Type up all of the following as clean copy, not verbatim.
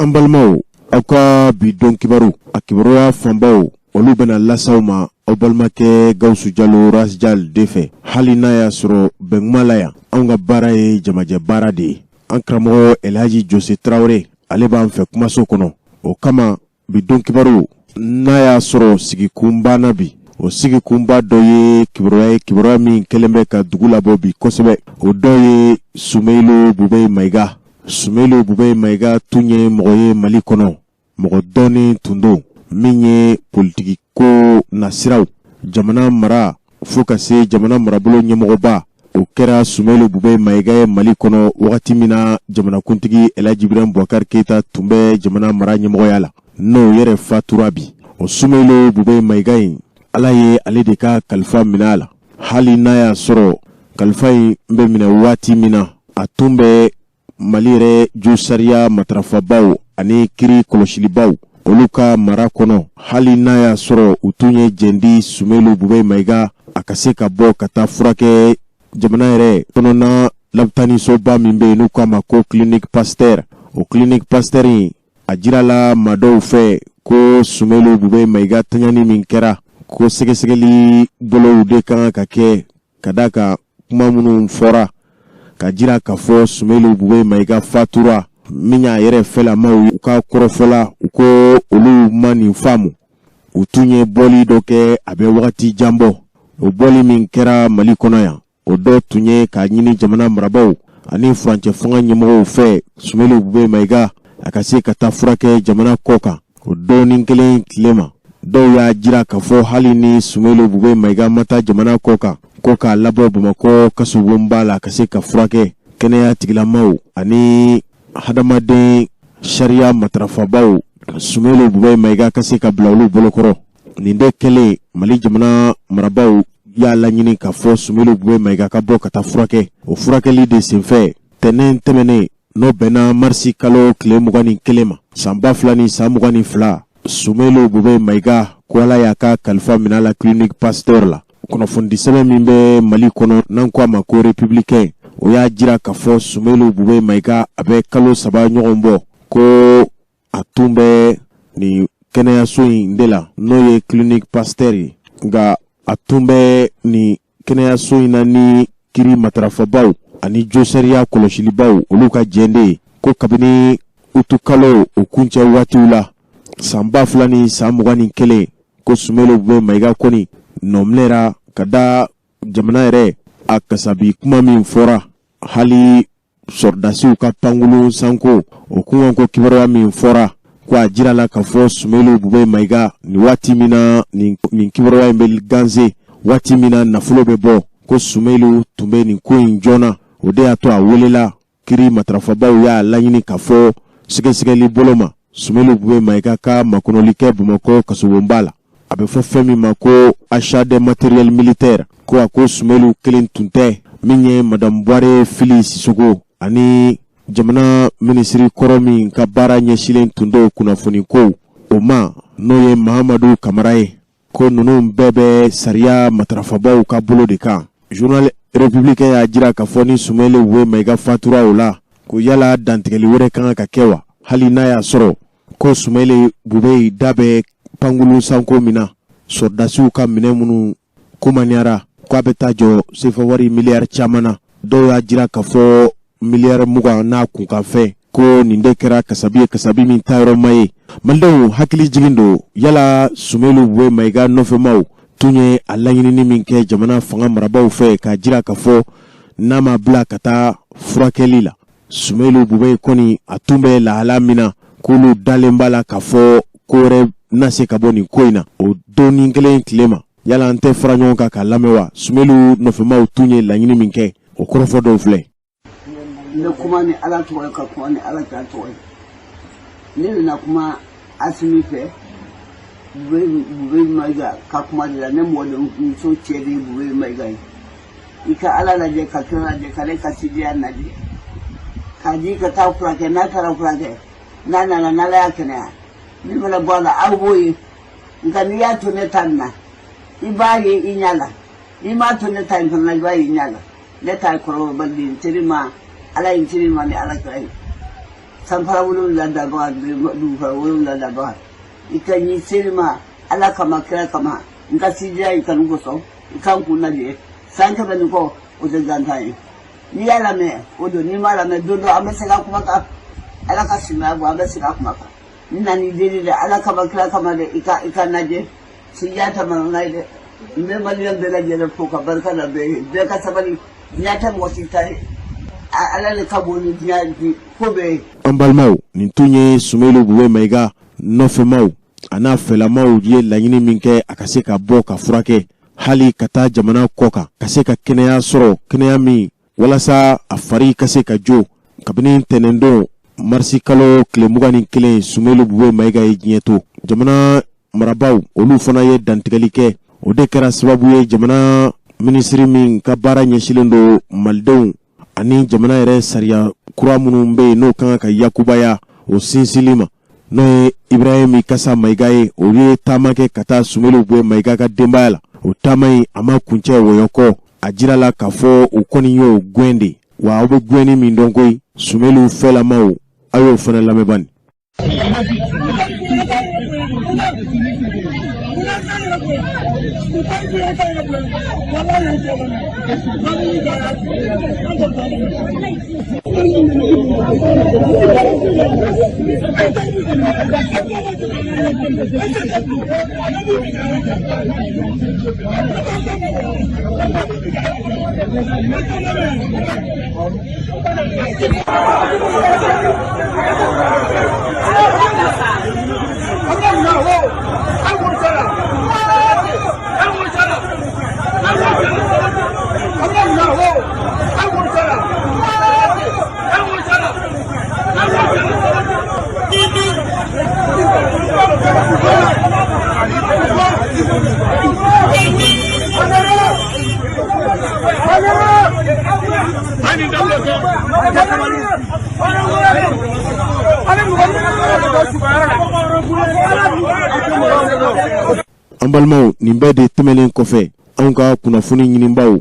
Ambalmao, Aka Bidon Kibaru, Akibaroa Fambao, Olubena Lasauma, Obalmake Gausu Jalo Rasjal Defe, Halinaya Soro Bengmalaya, Anga Barae Jamaja Barade, Ankramo Elhaji Jose Traore, Aleba Anfe Kumaso Kono, Okama Bidon Kibaru, Naya Soro Sigi Kumba Nabi, O Sigi Kumba Doye Kibaroa min Kelembeka Dugula Bobi Kosebe, O Doye Sumeilu Bube Maiga, Sumeilu Bube Maiga Tunye Moye Malikono, Mogodoni Tundo, Minye Politiki Ko Nasirau, Jamana Mara, Fokase Jamana Marabolo Nyemogoba, O Kera Sumeilu Bube Maiga Malikono, Wakatimina, Jamana Kuntigi Elajibiran Bouakar Keita Tumbe Jamana Mara Nyemogoyala, No Yere Faturabi, O Sumeilu Bube Maiga Alaye Aledeka Kalfa Minala, Hali Naya Soro, Kalfai Mbe Mina Wati Mina, Atumbe Malire Jusaria Matrafabau, Ane Kiri Koloshilibau, Oluka Marakono, Hali Naya Soro, Utunye Jendi Sumeilu Bube Maiga, Akaseka Bo Kata Furake, Jamanaere, Tonona Labtani Soba Mimbe Nuka Mako Clinic Pasteur, O Clinic Pasteuri, Ajirala Mado Fe, Ko Sumeilu Bube Maiga Tanyani Minkera, Ko segesegeli bolo de kan ka ke kadaka kuma munu fora ka jira ka fo Sumeilu Bube Maiga fatura minya yere fela ma ka korofola ko olu mani famu utunye boli doke abe wakati jambo o boli min kera Mali kono ya o do tunye ka nyini jamana marabaw ani franche fanga nyimo fe Sumeilu Bube Maiga akasi kata furake jamana koka o do ninkelen klema do ya jira ka fo hali ni Sumeilu Bube Maiga mata jamana koka labo Bamako kasu wombala kase ka furake kene tigilamaw ani hadamade sharia matrafabaw Sumeilu Bube Maiga kase ka blawlu bolokoro ninde kele Mali jamana marabaw ya la nyini ka fo Sumeilu Bube Maiga ka bo kata furake o furake li de senfe tenen temene no bena marsi kalo kle mugani kelema samba flani samugani fla Sumeilu Bube Maiga kuala yaka Kalfa Minala Clinic Pasteur la kono fondi sebe mimbe Mali kono nankwa mako républicain o ya jira ka fo Sumeilu Bube Maiga abe kalo saba nyogombo ko atumbe ni kenea soi ndela noye Clinic Pasteur nga atumbe ni kenea soi na ni kiri matrafabau ani joseria koloshilibau oluka jende ko kabini utukalo okunche watiula samba fulani samugani kele ko Sumeilu Bube Maiga koni nomlera kada jamana ere akasabi kuma min fora hali sordasi ka pangulu sanko okuwa ko kibara min fora kwa jira la ka fo Sumeilu Bube Maiga ni wati mina ni kibara mbel ganze wati mina na fulo bebo ko Sumeilu tumbe ni ko injona ode ato awelela kiri matrafabau ya lanyini ka fo sigesegeli boloma Sumeilu Bube Maiga ka makonolike Bamako kasuwombala abe fo femi mako achat de matériel militaire ko ako Sumeilu kelen tunte minye madame Boire Fili Sisoko ani jamana ministry koromi ka bara nyeshilen tundo kunafoni ko oma noye Mahamadou Kamaraye ko nunu bebe saria matrafabaw ka bolo de ka journal républicain ya jira ka foni Sumeilu Bube Maiga fatura ola ko yala dantigeli wore kan ka kewa hali na ya soro ko Sumeilu Bube dabe pangulu sanko mina sordasiu ka mine munu kumaniara kwa betajo sefa wari miliar chamana do ya jira ka fo miliar muga na kunka fe ko ninde kera kasabi min tayro maye maldo hakili jigindo yala Sumeilu Bube Maiga nofe mau tunye alanyini ni minke jamana fanga marabaw fe ka jira ka fo nama bla kata furakelila Sumeilu Bube koni atumbe la alamina kulu dalembala ka fo kore nase kaboni koina o doni ngelen klema yala ante franyon ka lamewa Sumeilu nofema utunye la nyini minke o korofo do fle ne kuma ni ala to ka kuma ni ala ta to ne na kuma asimi fe Bube Maiga ka kuma da ne mo da so chere Bube Maiga ika ala la je ka tona je kale ka sidia na je ka ji ka ta frake na tara frake na la ya kana ni mala bwana awoyi ngani ya to ne tanna ibaye inyala ima to ne tan na ibaye inyala ne ta ko bandi tirima ala intirima ni ala kai sanfara wolonwula dabaga dugukɔrɔ wolonwula dabaga i ka ɲi seli ma ala kama kira kama n ka sidiya i kanu kosɔn i kan kun lajɛ san kɛmɛ nin kɔ o tɛ gantan ye n'i y'a lamɛn o don n'i m'a lamɛn don dɔ an bɛ se ka kuma kan ala ka simaya bɔ an bɛ se ka kuma kan n na n'i deli dɛ ala kama kira kama dɛ i ka lajɛ sidiya tɛ mankan ye dɛ n bɛ maliyɛn bɛɛ lajɛlen fo ka barika da bɛɛ ye bɛɛ ka sabali diɲɛ tɛ mɔgɔ si ta ye ala le ka bon ni diɲɛ di ko bɛɛ ye. An balimaw nin tun ye Sumailu Bube Mayiga nɔfɛmaw a n'a fɛlamaw ye laɲini min kɛ a ka se ka bɔ ka furakɛ hali ka taa jamana kɔ kan ka se ka kɛnɛya sɔrɔ kɛnɛya min walasa a fari ka se ka jo kabini ntɛnɛndon marisi kalo tile 21 Sumailu Bube Mayiga ye diɲɛ to jamana marabaw olu fana ye dantigɛli kɛ o de kɛra sababu ye jamana minisiri min ka baara ɲɛsilen do malidenw ani jamana yɛrɛ sariya kura minnu bɛ yen n'o kan ka yakubaya o sinsinli ma n'o ye Ibrahim Kasa Mayiga ye o ye taama kɛ ka taa Sumailu Bube Mayiga ka denbaya la o taama in a ma kuncɛ wɔyɔ kɔ a jira la k'a fɔ o kɔni y'o gɛn de wa aw bɛ gɛnni min dɔn koyi Sumailu fɛlamaw a y'o fana lamɛn bani. An balimaw nin bɛɛ de tɛmɛnen kɔfɛ anw ka kunnafoni ɲinibaw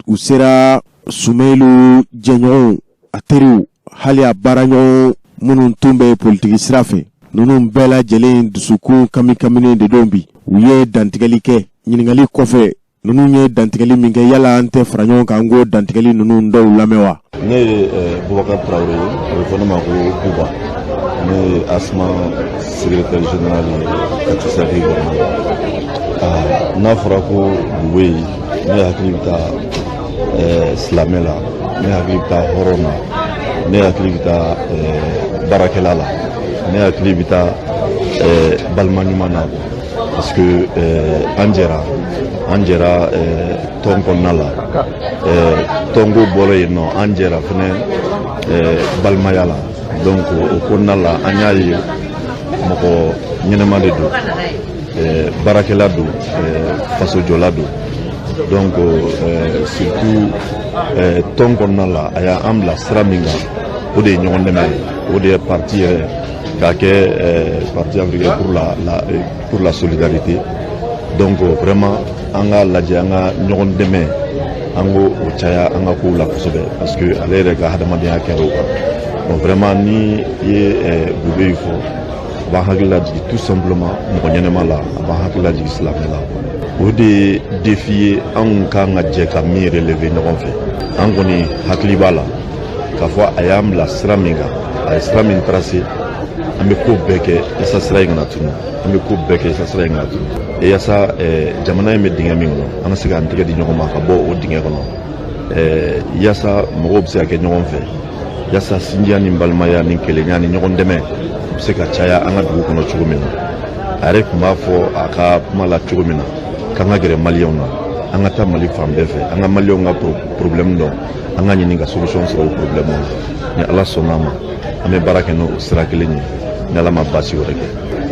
u sera Sumailu jɛɲɔgɔnw a teriw hali a baaraɲɔgɔn minnu tun bɛ politiki sira fɛ ninnu bɛɛ lajɛlen dusukun kamikaminen de don bi u ye dantigɛli kɛ ɲininkali kɔfɛ ninnu ye dantigɛli min kɛ yala an tɛ fara ɲɔgɔn kan ko dantigɛli ninnu dɔw lamɛn wa. Ne ye Boubacar Traoré ye a bɛ fɔ ne ma ko Buba ne ye ASMA secrétaire général Katisaki n'a fɔra ko Bube ye ne hakili bɛ taa silamɛ la ne hakili bɛ taa hɔrɔn na ne hakili bɛ taa baarakɛla la ne hakili bɛ taa balima ɲuman na parce que an jɛra tɔn kɔnɔna la tɔnko bɔra yen nɔ an jɛra fɛnɛ balimaya la donc o kɔnɔna la an y'a ye mɔgɔ ɲɛnɛma de don baarakɛla don fasojɔla don donc surtout tɔn kɔnɔna la a y'an bila sira min kan o de ye ɲɔgɔn dɛmɛ o de ye parti yɛrɛ k'a kɛ parti africain pour la solidarité donc vraiment an ka lajɛ an ka ɲɔgɔn dɛmɛ an k'o caya an ka kow la kosɛbɛ parce que ale yɛrɛ ka hadamadenya kɛra o kan bon vraiment ni ye Bube yi fɔ a b'an hakili lajigin tout simplement mɔgɔ ɲɛnɛma la a b'an hakili lajigin silamɛ la o de ye défi ye anw kan ka jɛ ka min relever ɲɔgɔn fɛ an kɔni hakili b'a la k'a fɔ a y'an bila sira min kan a ye sira min tracer an bɛ ko bɛɛ kɛ yasa sira in kana tunu an bɛ ko bɛɛ kɛ yasa sira in kana tunu yasa jamana in bɛ dingɛ min kɔnɔ an ka se k'an tɛgɛ di ɲɔgɔn ma ka bɔ o dingɛ kɔnɔ yasa mɔgɔw bɛ se ka kɛ ɲɔgɔn fɛ yasa sinjiya ni balimaya ni kelenya ni ɲɔgɔn dɛmɛ bɛ se ka caya an ka dugu kɔnɔ cogo min na a yɛrɛ tun b'a fɔ a ka kuma la cogo min na k'an ka gɛrɛ maliyɛnw na an ka taa Mali fan bɛɛ fɛ an ka maliyɛnw ka problème dɔn an ka ɲini ka solution sɔrɔ o problème na ni Ala sɔnna a ma an bɛ baara kɛ n'o sira kelen ye ni Ala ma baasi wɛrɛ kɛ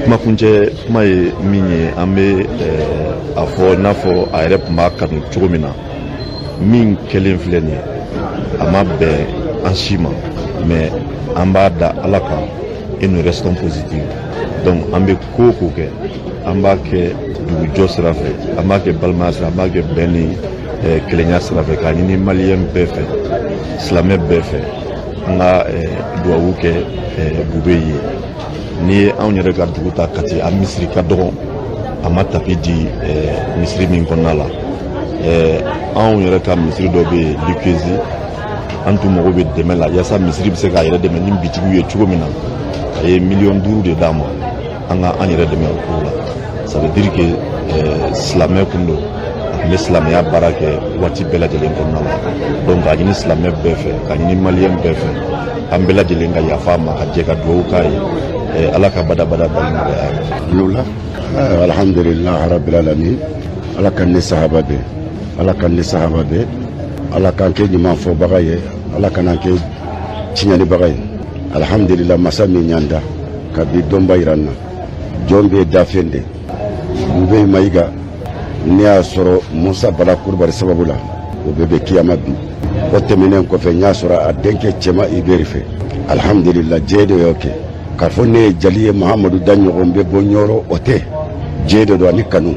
kumakuncɛ kuma ye min ye an bɛ a fɔ i n'a fɔ a yɛrɛ tun b'a kanu cogo min na min kɛlen filɛ nin ye a ma bɛn an si ma mais an b'a da Ala kan et nous restons positifs donc an bɛ ko o ko kɛ an b'a kɛ dugujɔ sira fɛ an b'a kɛ balimaya sira an b'a kɛ bɛn ni kelenya sira fɛ k'a ɲini maliyɛn bɛɛ fɛ silamɛ bɛɛ fɛ an ka duwawu kɛ Bube ye. Ni ye anw yɛrɛ ka dugu ta Kati, a misiri ka dɔgɔ, a ma tapi di misiri min kɔnɔna la. Anw yɛrɛ ka misiri dɔ bɛ yen Likezi, an tun mago bɛ dɛmɛ la yaasa misiri bɛ se k'a yɛrɛ dɛmɛ ni bitigiw ye cogo min na. A ye 5 millions de d'a ma an ka an yɛrɛ dɛmɛ o ko la. Ça veut dire que silamɛ kun don, a tun bɛ silamɛya baara kɛ waati bɛɛ lajɛlen kɔnɔna la. Donc a ɲini silamɛ bɛɛ fɛ, a ɲini maliyɛn bɛɛ fɛ, an bɛɛ lajɛlen ka yafa a ma, ka jɛ ka dugawu k'a ye. Ala ka badabada bali nɔgɔya. Lula, alhamdulillah rabbil alamin. Ala kan ni sahaba bɛɛ, Ala kan ni sahaba bɛɛ, Ala kan kɛ ɲuman fɔbaga ye, Ala kana kɛ tiɲɛlibaga ye. Alhamdulillah masa min y'an da ka bi dɔnba yira n na. Jɔn bɛ dafɛn de. Bube Mayiga ne y'a sɔrɔ Musa Bala Kulubali sababu la, o bɛɛ bɛ kiyama bi. O tɛmɛnen kɔfɛ n y'a sɔrɔ a denkɛ cɛma Iberi fɛ. Alhamdulillah jɛ de y'o kɛ. K'a fɔ ne ye jali ye Mahamadu da ɲɔgɔn bɛ bɔ ɲɔrɔ o tɛ. Jɛ de don ani kanu.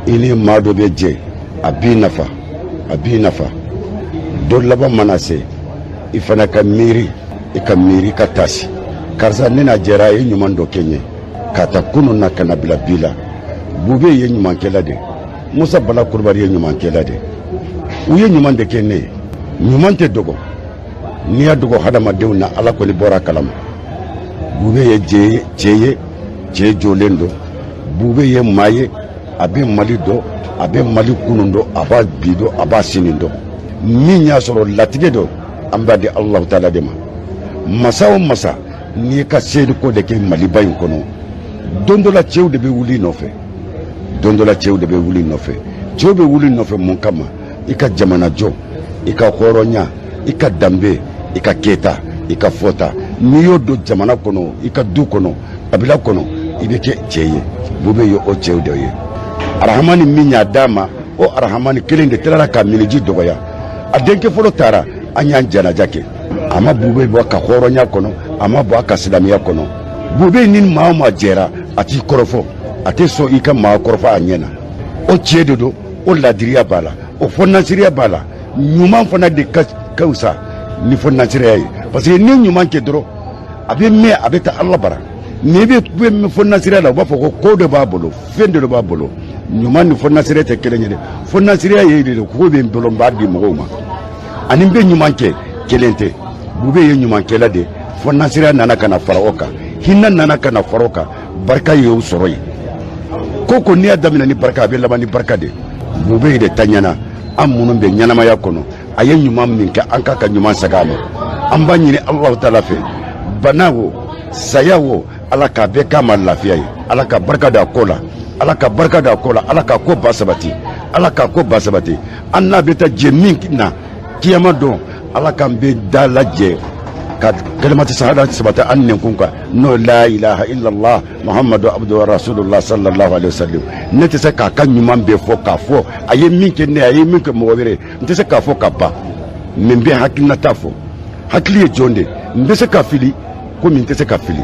I ni maa dɔ bɛ jɛ, a b'i nafa, a b'i nafa. Dɔ laban mana se, i fana ka miiri, i ka miiri ka taasi. Karisa ne n'a jɛra a ye ɲuman dɔ kɛ n ye, k'a ta kunun na ka na bila bi la. Bube ye ɲumankɛla de, Musa Bala Kulubali ye ɲumankɛla de. U ye ɲuman de kɛ ne ye. Ɲuman tɛ dogo. N'i y'a dogo hadamadenw na Ala kɔni bɔra a kalama. Bube ye cɛ ye, cɛ jɔlen don. Bube ye maa ye, a bɛ Mali dɔn, a bɛ Mali kunun dɔn, a b'a bi dɔn, a b'a sini dɔn. Min y'a sɔrɔ latigɛ dɔn, an b'a di Alahu Taala de ma. Masa o masa, n'i ye ka seedi ko de kɛ Maliba in kɔnɔ, don dɔ la cɛw de bɛ wuli nɔfɛ. Don dɔ la cɛw de bɛ wuli nɔfɛ. Cɛw bɛ wuli nɔfɛ mun kama? I ka jamana jɔ, i ka hɔrɔnya, i ka danbe, i ka kɛta, i ka fɔta. N'i y'o don jamana kɔnɔ, i ka du kɔnɔ, kabila kɔnɔ, i bɛ kɛ cɛ ye. Bube ye o cɛw de ye. Arahamani min y'a d'a ma, o Arahamani kelen de tilala ka miniji dɔgɔya. A denkɛ fɔlɔ taara, an y'an janaja kɛ. A ma Bube bɔ a ka hɔrɔnya kɔnɔ, a ma bɔ a ka silamɛya kɔnɔ. Bube ni maa o maa jɛra, a t'i kɔrɔfɔ, a tɛ sɔn i ka maa kɔrɔfɔ a ɲɛ na. O cɛ de don, o ladiriya b'a la, o fɔnnasiriya b'a la. Ɲuman fana de ka wusa ni fɔnnasiriya ye. Parce que ni ɲuman kɛ dɔrɔn, a bɛ mɛn, a bɛ taa Ala bara. N'i bɛ fɔnnasiriya la, u b'a fɔ ko de b'a bolo, fɛn de b'a bolo. Ɲuman ni fɔnnasiriya tɛ kelen ye dɛ. Fɔnnasiriya ye de ko bɛ n bolo n b'a di mɔgɔw ma. Ani n bɛ ɲuman kɛ kelen tɛ. Bube ye ɲumankɛla de, fɔnnasiriya nana ka na fara o kan, hinɛ nana ka na fara o kan, barika y'o sɔrɔ yen. Ko n'i y'a daminɛ ni barika, a bɛ laban ni barika de. Bube de ta ɲɛna, an minnu bɛ ɲɛnamaya kɔnɔ, a ye ɲuman min kɛ, an k'a ka ɲuman segin a ma. An b'a ɲini Alahu Taala fɛ, bana o, saya o, Ala k'a bɛɛ k'a ma lafiya ye. Ala ka barika da ko la, Ala ka barika da ko la, Ala ka ko ba sabati, Ala ka ko ba sabati. An n'a bɛ taa jɛ min na, kiyama don, Ala k'an bɛ da lajɛ ka kalimati sahada sabati an ninkun kan n'o la ilaha illallah Muhammadu abdu wa rasulullah sallallahu alaihi wasallam. Ne tɛ se k'a ka ɲuman bɛɛ fɔ k'a fɔ a ye min kɛ ne a ye min kɛ mɔgɔ wɛrɛ n tɛ se k'a fɔ ka ban, mais n bɛ hakilinata fɔ. Hakili ye jɔn de, n bɛ se ka fili komi n tɛ se ka fili.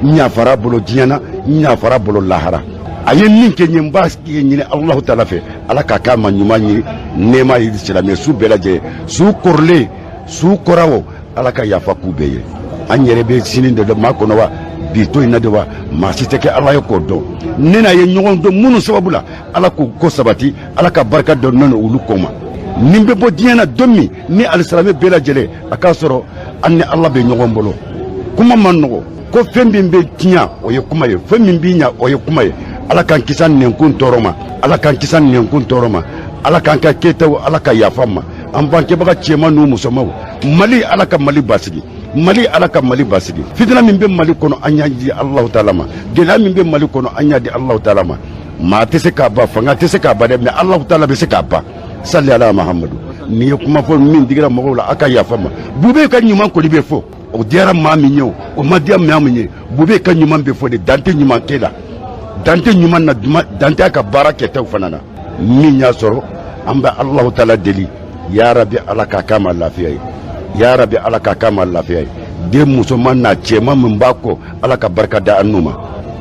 N yafara bolo diɲɛ na, n yafara bolo lahara. A ye min kɛ n ye n b'a ɲini Alahu Taala fɛ, Ala k'a k'a ma ɲuman ɲini nɛɛma ye silamɛ su bɛɛ lajɛlen, su kɔrɔlen su kɔrɔ o, Ala ka yafa k'u bɛɛ ye. An yɛrɛ bɛ sini de dɔn maa kɔnɔ wa, bi to in na de wa, maa si tɛ kɛ Ala ye k'o dɔn. Ne n'a ye ɲɔgɔn dɔn minnu sababu la, Ala k'u ko sabati, Ala ka barika dɔ nɔnɔ olu kɔ ma. Ni bɛ bɔ diɲɛ na don min, ni alisilamɛ bɛɛ lajɛlen, a k'a sɔrɔ an ni Ala bɛ ɲɔgɔn bolo. Kuma man nɔgɔ, ko fɛn min bɛ tiɲɛ o ye kuma ye, fɛn min bɛ ɲɛ o ye kuma ye. Ala k'an kisi nɛnkun tɔɔrɔ ma, Ala k'an kisi nɛnkun tɔɔrɔ ma, Ala k'an ka kɛtaw, Ala ka yafa ma. An bangebaga cɛman n'u musomanw, Mali Ala ka Mali basigi, Mali Ala ka Mali basigi. Fitina min bɛ Mali kɔnɔ an y'a di Alahu Taala ma, gɛlɛya min bɛ Mali kɔnɔ an y'a di Alahu Taala ma. Maa tɛ se k'a ban, fanga tɛ se k'a ban dɛ, mais Alahu Taala bɛ se k'a ban. Salli ala Mahamadu. N'i ye kuma fɔ min digira mɔgɔw la, a ka yafa ma. Bube ka ɲuman kɔni bɛ fɔ, o diyara maa min ye o ma diya maa min ye. Bube ka ɲuman bɛ fɔ de, dan tɛ ɲuman kɛ la, dan tɛ ɲuman na, dan tɛ a ka baara kɛtaw fana na. Min y'a sɔrɔ an bɛ Alahu Taala deli, ya Rabbi Ala k'a k'a ma lafiya ye, ya Rabbi Ala k'a k'a ma lafiya ye. Den musoman n'a cɛman min b'a kɔ, Ala ka barika da an n'u ma.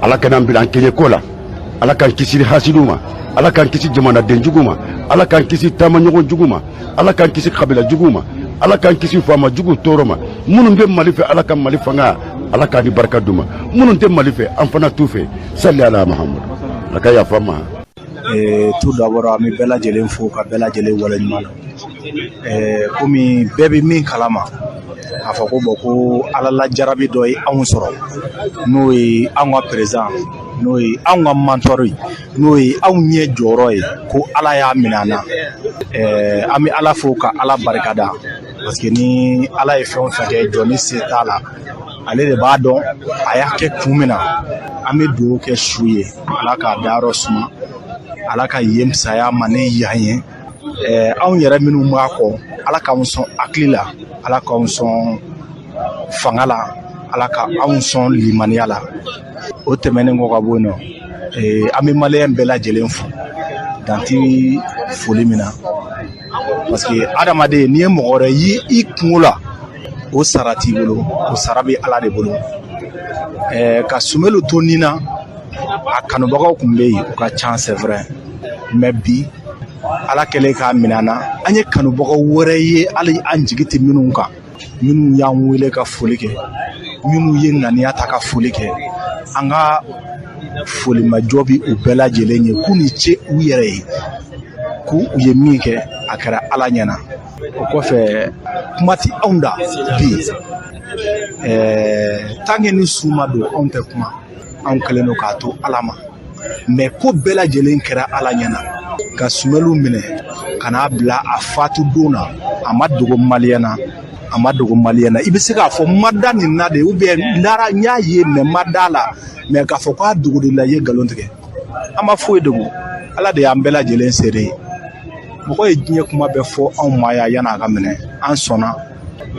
Ala kana an bila an kɛɲɛ ko la, Ala k'an kisi hasidiw ma, Ala k'an kisi jamanaden jugu ma, Ala k'an kisi taamaɲɔgɔn jugu ma, Ala k'an kisi kabila jugu ma, Ala k'an kisi faama jugu tɔɔrɔ ma, minnu bɛ Mali fɛ Ala ka Mali fanga Ala k'a di barika d'u ma minnu tɛ Mali fɛ an fana t'u fɛ salli ala Mahamadu a ka yafa ma. Tout d'abord an bɛ bɛɛ lajɛlen fo ka bɛɛ lajɛlen waleɲuman dɔn komi bɛɛ bɛ min kalama a fɔ ko bon ko Ala la jarabi dɔ ye anw sɔrɔ n'o ye anw ka président n'o ye anw ka mentor ye n'o ye anw ɲɛ jɔyɔrɔ ye ko Ala y'a minɛ an na an bɛ Ala fo ka Ala barikada parce que ni Ala ye fɛn o fɛn kɛ jɔn ni se t'a la ale de b'a dɔn a y'a kɛ kun min na an bɛ dugawu kɛ su ye Ala k'a dayɔrɔ suma Ala ka yen fisaya ma ni yan ye anw yɛrɛ minnu b'a kɔ Ala k'anw sɔn hakili la Ala k'anw sɔn fanga la Ala ka anw sɔn limaniya la o tɛmɛnen kɔ ka bɔ yen nɔ an bɛ maliyɛn bɛɛ lajɛlen fo danti foli min na parce que adamaden n'i ye mɔgɔ wɛrɛ ye i kungo la o sara t'i bolo o sara bɛ Ala de bolo ka Sumelu to nin na a kanubagaw tun bɛ yen u ka ca c'est vrai mais bi Ala kɛlen k'a minɛ an na an ye kanubagaw wɛrɛ ye hali an jigi tɛ minnu kan minnu y'an wele ka foli kɛ minnu ye ŋaniya ta ka foli kɛ an ka folimajɔ bi u bɛɛ lajɛlen ye k'u ni ce u yɛrɛ ye k'u ye min kɛ a kɛra Ala ɲɛna o kɔfɛ kuma tɛ anw da bi tant que ni su ma don anw tɛ kuma anw kɛlen don k'a to Ala ma mais ko bɛɛ lajɛlen kɛra Ala ɲɛna ka Sumelu minɛ ka n'a bila a fatu don na a ma dogo maliyɛn na a ma dogo maliyɛn na i bɛ se k'a fɔ ma da nin na de ou bien n y'a ye mais ma da la mais k'a fɔ k'a dogo de la i ye nkalon tigɛ an ma foyi dogo Ala de y'an bɛɛ lajɛlen seere ye mɔgɔ ye diɲɛ kuma bɛɛ fɔ anw ma yan a ka minɛ an sɔnna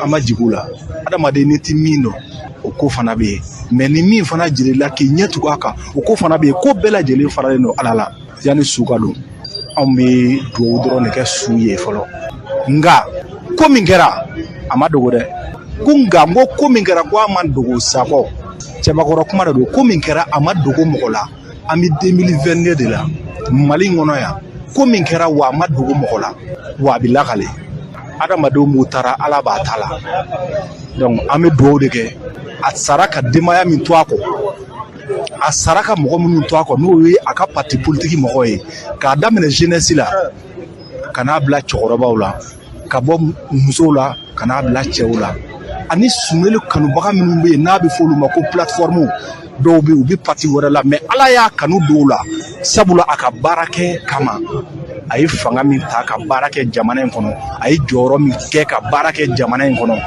an ma jigin u la adamaden ni tɛ min dɔn o ko fana bɛ yen mais ni min fana jirila k'i ɲɛ tugu a kan o ko fana bɛ yen ko bɛɛ lajɛlen faralen don Ala la yanni su ka don anw bɛ dugawu dɔrɔn de kɛ su ye fɔlɔ nka ko min kɛra a ma dogo dɛ nka n ko ko min kɛra ko a ma dogo sakɔ cɛbakɔrɔ kuma de don ko min kɛra a ma dogo mɔgɔ la an bɛ 2022 de la Mali kɔnɔ yan ko min kɛra wa a ma dogo mɔgɔ la wa a bɛ lakale adamadenw m'u taara Ala b'a ta la donc an bɛ dugawu de kɛ a sara ka denbaya min to a kɔ a sara ka mɔgɔ minnu to a kɔ n'o ye a ka parti politique mɔgɔ ye k'a daminɛ jeunesse la ka n'a bila cɛkɔrɔbaw la ka bɔ musow la ka n'a bila cɛw la ani Sumelu kanubaga minnu bɛ yen n'a bɛ fɔ olu ma ko plateforme dɔw bɛ u bɛ parti wɛrɛ la mais Ala y'a kanu dɔw la sabula a ka baara kɛ kama a ye fanga min ta ka baara kɛ jamana in kɔnɔ a ye jɔyɔrɔ min kɛ ka baara kɛ jamana in kɔnɔ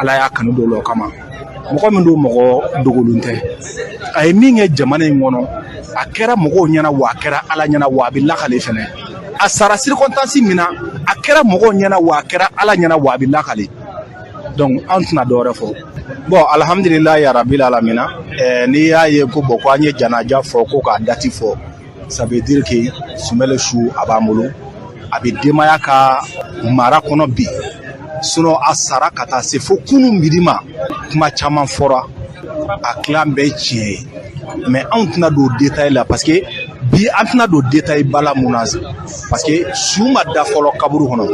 Ala y'a kanu dɔw la o kama mɔgɔ min don mɔgɔ dogolen tɛ a ye min kɛ jamana in kɔnɔ a kɛra mɔgɔw ɲɛna wa a kɛra Ala ɲɛna wa a bɛ lakale fɛnɛ a sara circonstance min na a kɛra mɔgɔw ɲɛna wa a kɛra Ala ɲɛna wa a bɛ lakale donc an tɛna dɔ wɛrɛ fɔ bon alhamdulilayi yarabil alamina n'i y'a ye ko bon ko an ye janaja fɔ ko k'a dati fɔ ça veut dire que Sumelu su a b'an bolo a bɛ denbaya ka mara kɔnɔ bi sinon a sara ka taa se fo kunun midi ma kuma caman fɔra a tilan bɛɛ tiɲɛ ye mais anw tɛna don détail la parce que bi an tɛna don détail bala mun na parce que su ma da fɔlɔ kaburu kɔnɔ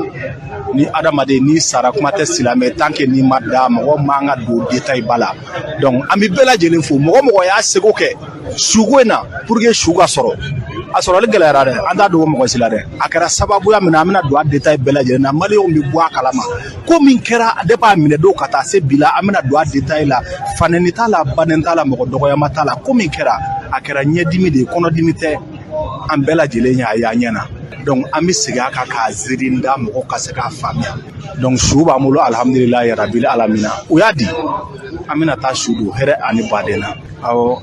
ni adamaden ni sara kuma tɛ silamɛ tant que ni ma da mɔgɔ man ka don détail bala donc an bɛ bɛɛ lajɛlen fo mɔgɔ y'a seko kɛ suko in na pour que su ka sɔrɔ a sɔrɔli gɛlɛyara dɛ an t'a dogo mɔgɔ si la dɛ a kɛra sababuya min na an bɛna don a détail bɛɛ lajɛlen na maliyɛnw bɛ bɔ a kalama ko min kɛra depuis a minɛ don ka taa se bi la an bɛna don a détail la fanɛni t'a la banen t'a la mɔgɔ dɔgɔyama t'a la ko min kɛra a kɛra ɲɛdimi de ye kɔnɔdimi tɛ an bɛɛ lajɛlen y'a ye an ɲɛna donc an bɛ segin a kan k'a ziiri da mɔgɔw ka se k'a faamuya donc su b'an bolo alhamdulilayi yarabil alamina o y'a di an bɛna taa su don hɛrɛ ani baden na awɔ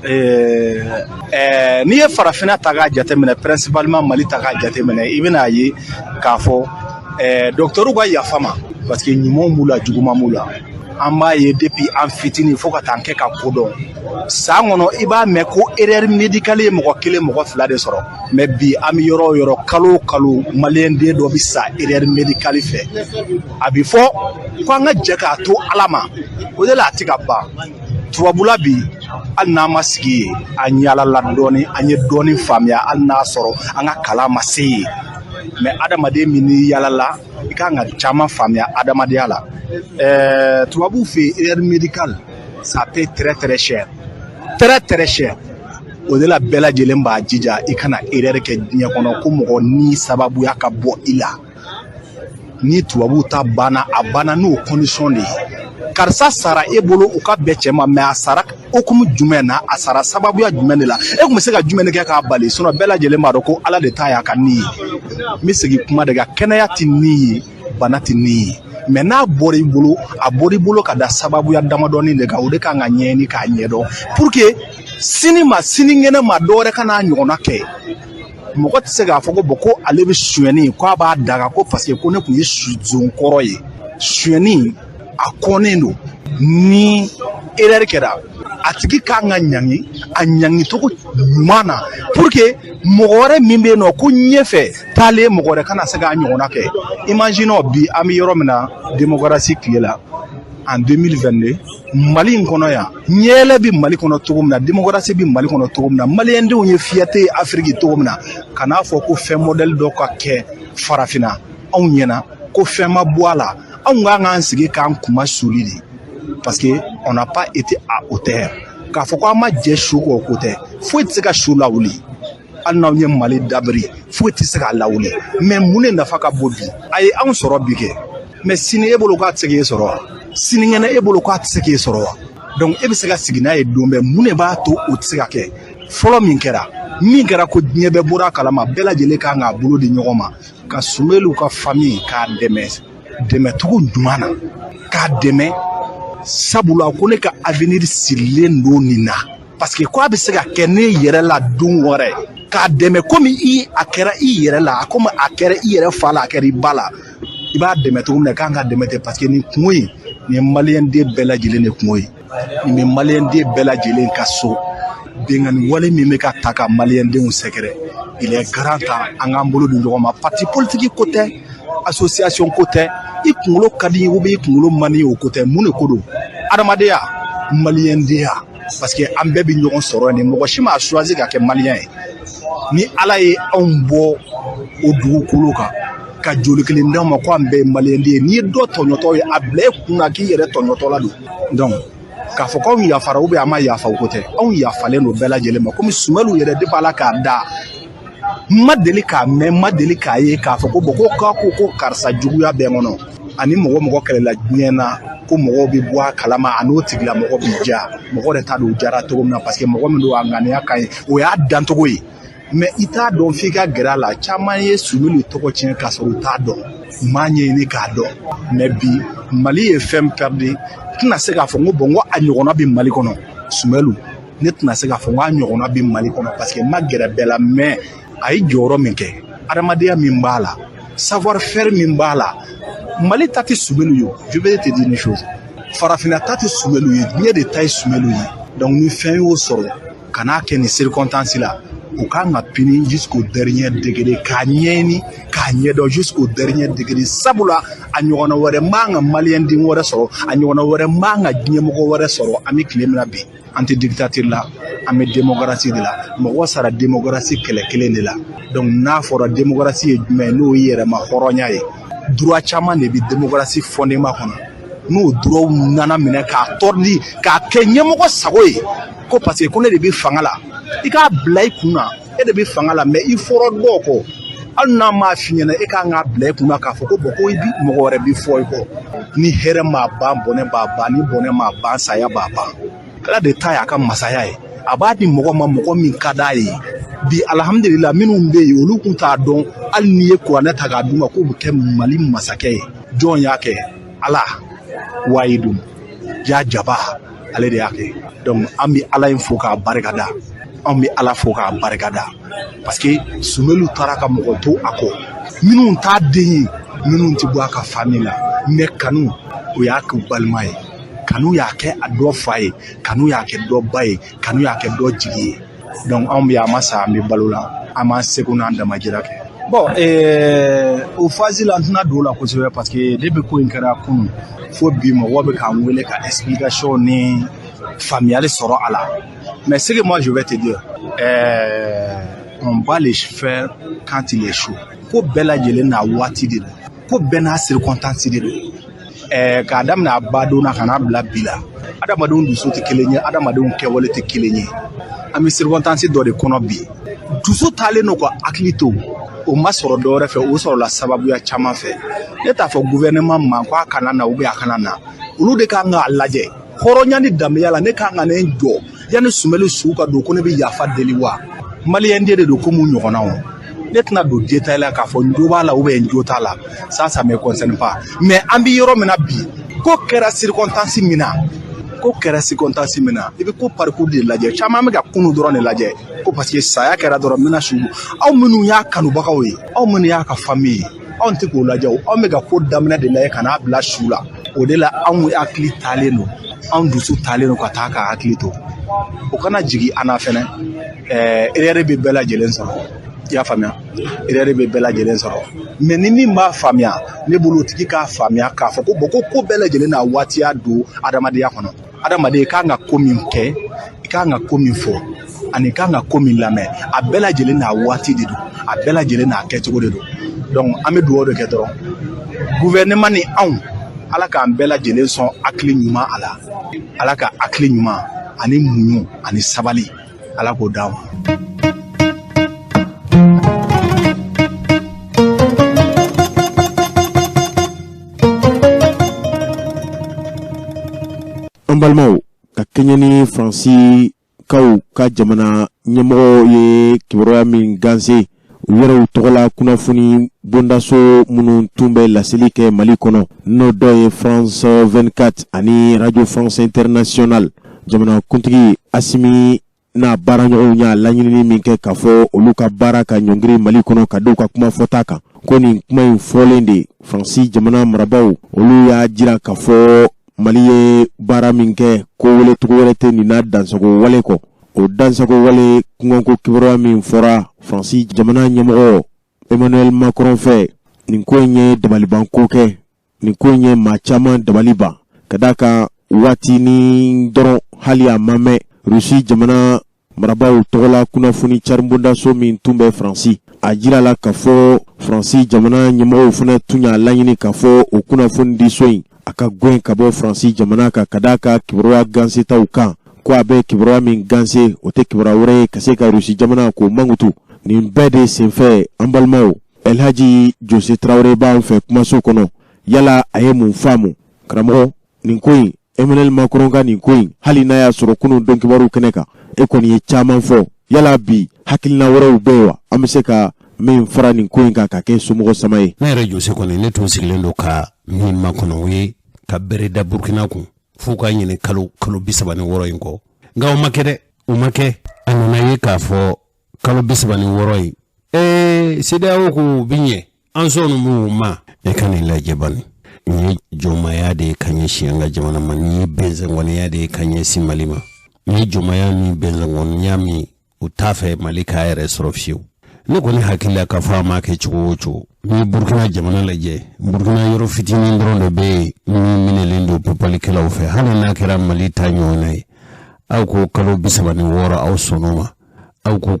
n'i ye farafinna ta k'a jateminɛ principalement Mali ta k'a jateminɛ i bɛna ye k'a fɔ docteur ka yafa ma parce que ɲumanw b'u la juguman b'u la an b'a ye depuis an fitinin fo ka taa kɛ ka ko dɔn san kɔnɔ i b'a mɛn ko erreur médicale ye mɔgɔ kelen mɔgɔ fila de sɔrɔ mais bi an bɛ yɔrɔ o yɔrɔ kalo o kalo maliyɛn den dɔ bɛ sa erreur médicale fɛ a bɛ fɔ ko an ka jɛ k'a to Ala ma o de la a tɛ ka ban tubabula bi hali n'an ma sigi yen an yalala dɔɔni an ye dɔɔni faamuya hali n'a sɔrɔ an ka kalan ma se yen mais adamaden min ni yala la i kan ka caman faamuya adamadenya la tubabuw fɛ erreur médicale ça paie très très cher o de la bɛɛ lajɛlen b'a jija i kana erreur kɛ diɲɛ kɔnɔ ko mɔgɔ ni sababuya ka bɔ i la ni tubabuw ta banna a banna n'o condition de ye karisa sara e bolo u ka bɛɛ cɛ ma mais a sara hukumu jumɛn na a sara sababuya jumɛn de la e tun bɛ se ka jumɛn de kɛ k'a bali sinon bɛɛ lajɛlen b'a dɔn ko ala de ta y'a ka ni ye n bɛ segin kuma de kan kɛnɛya tɛ ni ye bana tɛ ni ye mais n'a bɔra i bolo a bɔra i bolo ka da sababuya damadɔni de kan o de kan ka ɲɛɲini k'a ɲɛdɔn pour que sinikɛnɛ ma dɔwɛrɛ ka n'a ɲɔgɔnna kɛ mɔgɔ tɛ se k'a fɔ ko bɔn ko ale bɛ sonyɛni ko a b'a daga ko parce que ko ne tun ye suzon kɔrɔ ye sonyɛni a kɔnnen don ni erreur kɛra a tigi kan ka ɲangi a ɲangi cogo ɲuman na pour que mɔgɔ wɛrɛ min bɛ yen nɔ ko ɲɛfɛ taalen mɔgɔ wɛrɛ kana se k'a ɲɔgɔnna kɛ imagine bi an bɛ yɔrɔ min na démocratie tile la en 2022 Mali in kɔnɔ yan ɲɛɛlɛ bɛ Mali kɔnɔ cogo min na démocratie bɛ Mali kɔnɔ cogo min na maliyɛndenw ye fierté ye Afrique cogo min na ka n'a fɔ ko fɛn modèle dɔ ka kɛ farafinna anw ɲɛna ko fɛn ma bɔ a la anw kan k'an sigi k'an kuma suli de parce que on n'a pas été à hauteur k'a fɔ ko an ma jɛ su kɔ ko tɛ foyi tɛ se ka su lawuli hali n'aw ye Mali dabiri foyi tɛ se k'a lawuli mais mun de nafa ka bon bi a ye anw sɔrɔ bi kɛ mais sini e bolo k'a tɛ se k'e sɔrɔ wa sinikɛnɛ e bolo k'a tɛ se k'e sɔrɔ wa donc e bɛ se ka sigi n'a ye don bɛɛ mun de b'a to o tɛ se ka kɛ fɔlɔ min kɛra ko diɲɛ bɛɛ bɔra a kalama bɛɛ lajɛlen kan k'a bolo di ɲɔgɔn ma ka Sumelu ka famille k'a dɛmɛ cogo ɲuman na k'a dɛmɛ sabula ko ne ka avenir sirilen don nin na parce que ko a bɛ se ka kɛ ne yɛrɛ la don wɛrɛ k'a dɛmɛ komi a kɛra i yɛrɛ la komi a kɛra i yɛrɛ fa la a kɛra i ba la i b'a dɛmɛ cogo min na i kan ka dɛmɛ ten parce que nin kungo in nin ye maliyɛnden bɛɛ lajɛlen de kungo ye nin bɛ maliyɛnden bɛɛ lajɛlen ka so bengani wale min bɛ ka ta ka maliyɛndenw sɛgɛrɛ il est grand temps an k'an bolo di ɲɔgɔn ma parti politique ko tɛ association ko tɛ i kunkolo ka di ou bien i kunkolo man di o ko tɛ mun de ko don adamadenya maliyɛndenya parce que an bɛɛ bɛ ɲɔgɔn sɔrɔ nin mɔgɔ si ma choisi ka kɛ maliyɛn ye ni ala ye anw bɔ o dugukolo kan ka joli kelen d'anw ma ko an bɛɛ ye maliyɛnden ye n'i ye dɔ tɔɲɔtɔ ye a bila i kun na k'i yɛrɛ tɔɲɔtɔla don donc k'a fɔ k'anw yafara ou bien an ma yafa o ko tɛ anw yafalen don bɛɛ lajɛlen ma komi Sumelu yɛrɛ depuis ala k'a da ma deli k'a mɛn ma deli k'a ye k'a fɔ ko bɔn ko k'a ko karisa juguya bɛɛ kɔnɔ ani mɔgɔ kɛlɛla diɲɛ na ko mɔgɔw bɛ bɔ a kalama a n'o tigila mɔgɔ bɛ ja mɔgɔ de t'a dɔn o jara cogo min na parce que mɔgɔ min don a ŋaniya ka ɲi o y'a dancogo ye mais i t'a dɔn f'i ka gɛrɛ a la caman ye Sumelu tɔgɔ tiɲɛ k'a sɔrɔ u t'a dɔn u m'a ɲɛɲini k'a dɔn mais bi Mali ye fɛn perdre tɛna se k'a fɔ n ko bɔn n ko a ɲɔgɔnna bɛ Mali kɔnɔ Sumelu ne tɛna se k'a fɔ n ko a ɲɔgɔnna bɛ Mali kɔnɔ parce que n ma gɛrɛ bɛɛ la mais a ye jɔyɔrɔ min kɛ adamadenya min b'a la savoir faire min b'a la Mali ta tɛ Sumelu ye je vais te dire une chose farafinna ta tɛ Sumelu ye diɲɛ de ta ye Sumelu ye donc ni fɛn y'o sɔrɔ ka n'a kɛ nin circonstance la u kan ka pini jusqu'au dernier degré k'a ɲɛɲini k'a ɲɛdɔn jusqu'au dernier degré sabula a ɲɔgɔnna wɛrɛ man ka maliyɛnden wɛrɛ sɔrɔ a ɲɔgɔnna wɛrɛ man ka diɲɛmɔgɔ wɛrɛ sɔrɔ an bɛ tile min na bi an tɛ dictature la an bɛ démocratie de la mɔgɔ sara démocratie kɛlɛ kelen de la donc n'a fɔra démocratie ye jumɛn n'o ye yɛrɛma hɔrɔnya ye droit caman de bɛ démocratie fondement kɔnɔ n'o droit nana minɛ k'a tɔrɔdi k'a kɛ ɲɛmɔgɔ sago ye ko parce que ko ne de bɛ fanga la i k'a bila i kun na e de bɛ fanga la mais i fɔra dɔw kɔ hali n'a m'a f'i ɲɛna e kan k'a bila i kun na k'a fɔ ko bɔn ko i bi mɔgɔ wɛrɛ bɛ fɔ i kɔ ni hɛrɛ m'a ban bɔnɛ b'a ban ni bɔnɛ m'a ban saya b'a ban ala de ta y'a ka masaya ye a b'a di mɔgɔ ma mɔgɔ min ka d'a ye bi alhamdulillah minnu bɛ yen olu tun t'a dɔn hali n'i ye kuranɛ ta k'a d'u ma k'u bɛ kɛ Mali masakɛ ye jɔn y'a kɛ ala wayidu ja jaba ale de y'a kɛ donc an bɛ ala in fo k'a barikada an bɛ ala fo k'a barikada parce que Sumelu taara ka mɔgɔ to a kɔ minnu t'a den ye minnu tɛ bɔ a ka famille la mais kanu o y'a kɛ balima ye kanu y'a kɛ a dɔ fa ye kanu y'a kɛ dɔ ba ye kanu y'a kɛ dɔ jigi ye donc anw bɛ an ma sa an bɛ balo la an m'an seko n'an damajira kɛ bon o phase la an tɛna don o la kosɛbɛ parce que depuis ko in kɛra kunun fo bi mɔgɔ bɛ k'an wele ka explication ni faamuyali sɔrɔ a la mais ce que moi je vais te dire on va les faire quand il est chaud ko bɛɛ lajɛlen n'a waati de don ko bɛɛ n'a circonstance de don k'a daminɛ a badonna ka n'a bila bi la adamadenw dusu tɛ kelen ye adamadenw kɛwale tɛ kelen ye an bɛ circonstance dɔ de kɔnɔ bi dusu taalen no ka hakili to o ma sɔrɔ dɔwɛrɛ fɛ o sɔrɔla sababuya caman fɛ ne t'a fɔ gouvernement ma ko a kana na ou bien a kana na olu de kan k'a lajɛ hɔrɔnya ni danbeya la ne kan ka ne jɔ yanni Sumɛli su ka don ko ne bɛ yafa deli wa maliyɛn de don ko mun ɲɔgɔnna o ne tɛna don détail la k'a fɔ n jo b'a la ou bien n jo t'a la ça me concerne pas mais an bɛ yɔrɔ min na bi ko kɛra circonstance min na i bɛ ko parcours de lajɛ caman bɛ ka kunu dɔrɔn de lajɛ ko parce que saya kɛra dɔrɔn n bɛna su aw minnu y'a kanubagaw ye aw minnu y'a ka famille ye anw tɛ k'o lajɛ o anw bɛ ka ko daminɛ de lajɛ ka n'a bila su la o de la anw hakili taalen don anw dusu taalen don ka taa ka hakili to o kana jigin an na fɛnɛ erreur bɛ bɛɛ lajɛlen sɔrɔ i y'a faamuya erreur bɛ bɛɛ lajɛlen sɔrɔ mais ni min b'a faamuya ne bolo o tigi k'a faamuya k'a fɔ ko bɛɛ lajɛlen n'a waatiya don adamadenya kɔnɔ adamaden kan ka ko min kɛ i kan ka ko min fɔ ani kan ka ko min lamɛn a bɛɛ lajɛlen n'a waati de don a bɛɛ lajɛlen n'a kɛcogo de don donc an bɛ dugawu de kɛ dɔrɔn gouvernement ni anw ala k'an bɛɛ lajɛlen sɔn hakili ɲuman a la ala ka hakili ɲuman ani muɲu ani sabali ala k'o d'an ma. An balimaw ka kɛɲɛ ni Faransi kaw ka jamana ɲɛmɔgɔ ye kibaruya min ganse u yɛrɛw tɔgɔ la kunnafoni bondaso minnu tun bɛ laseli kɛ Mali kɔnɔ n'o dɔ ye France 24 ani Radio France Internationale jamana kuntigi Asimi n'a baaraɲɔgɔnw y'a laɲinini min kɛ k'a fɔ olu ka baara ka ɲɔngiri Mali kɔnɔ ka dɔw ka kuma fɔta kan ko nin kuma in fɔlen de Faransi jamana marabaw olu y'a jira k'a fɔ Mali ye baara min kɛ ko wele tugu wɛrɛ tɛ nin na dansago wale kɔ o dansago wale kunkanko kibaruya min fɔra Faransi jamana ɲɛmɔgɔ Emmanuel Macron fɛ nin ko in ye dabalibanko kɛ nin ko in ye maa caman dabali ban ka d'a kan waati ni dɔrɔn hali a ma mɛn Rusi jamana marabaw tɔgɔ la kunnafoni caribondaso min tun bɛ Faransi a jira la k'a fɔ Faransi jamana ɲɛmɔgɔw fana tun y'a laɲini k'a fɔ o kunnafoni di so in a ka gɛn ka bɔ Faransi jamana kan ka d'a ka kibaruya gansetaw kan ko a bɛ kibaruya min ganse o tɛ kibaruya wɛrɛ ye ka se ka Rusi jamana k'o mankutu nin bɛɛ de senfɛ an balimaw Elhaji Jose Traoré b'an fɛ kumaso kɔnɔ yala a ye mun faamu karamɔgɔ nin ko in Emmanuel Macron ka nin ko in hali n'a y'a sɔrɔ kunun don kibaru kɛnɛ kan e kɔni ye caman fɔ yala bi hakilina wɛrɛw bɛ yen wa an bɛ se ka min fara nin ko in kan ka kɛ somɔgɔ sama ye. Ne yɛrɛ Jose kɔni ne tun sigilen don ka min makɔnɔ o ye ka bere da Burkina kun f'u ka ɲini kalo 36 in kɔ nka o ma kɛ dɛ o ma kɛ a nana ye k'a fɔ kalo 36 in CEDEAO ko bi ɲɛ an sɔn mu ma e ka nin lajɛ bani ni jɔnmaya de ka ɲɛsin an ka jamana ma ni bɛnsɛngɔniya de ka ɲɛsin Mali ma ni jɔnmaya ni bɛnsɛngɔniya min u t'a fɛ Mali k'a yɛrɛ sɔrɔ fiyewu ne kɔni hakili la k'a fɔ a ma kɛ cogo o cogo ni Burkina jamana lajɛ Burkina yɔrɔ fitinin dɔrɔn de bɛ min minɛlen don pɔpalikɛlaw fɛ hali n'a kɛra Mali ta ɲɔgɔnna ye aw ko kalo 36 aw sɔnn'o ma aw ko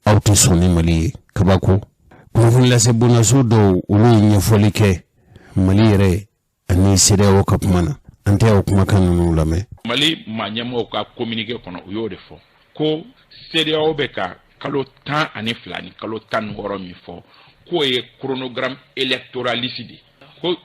aw tɛ sɔn ni Mali ye kabako kunnafoni lase bondaso dɔw olu ye ɲɛfɔli kɛ Mali yɛrɛ ani CEDEAO ka kuma na an tɛ o kumakan ninnu lamɛn. Mali maa ɲɛmɔgɔw ka communiqué kɔnɔ u y'o de fɔ ko CEDEAO bɛ ka kalo 12 ni kalo 16 min fɔ k'o ye chronogramme électoraliste de ko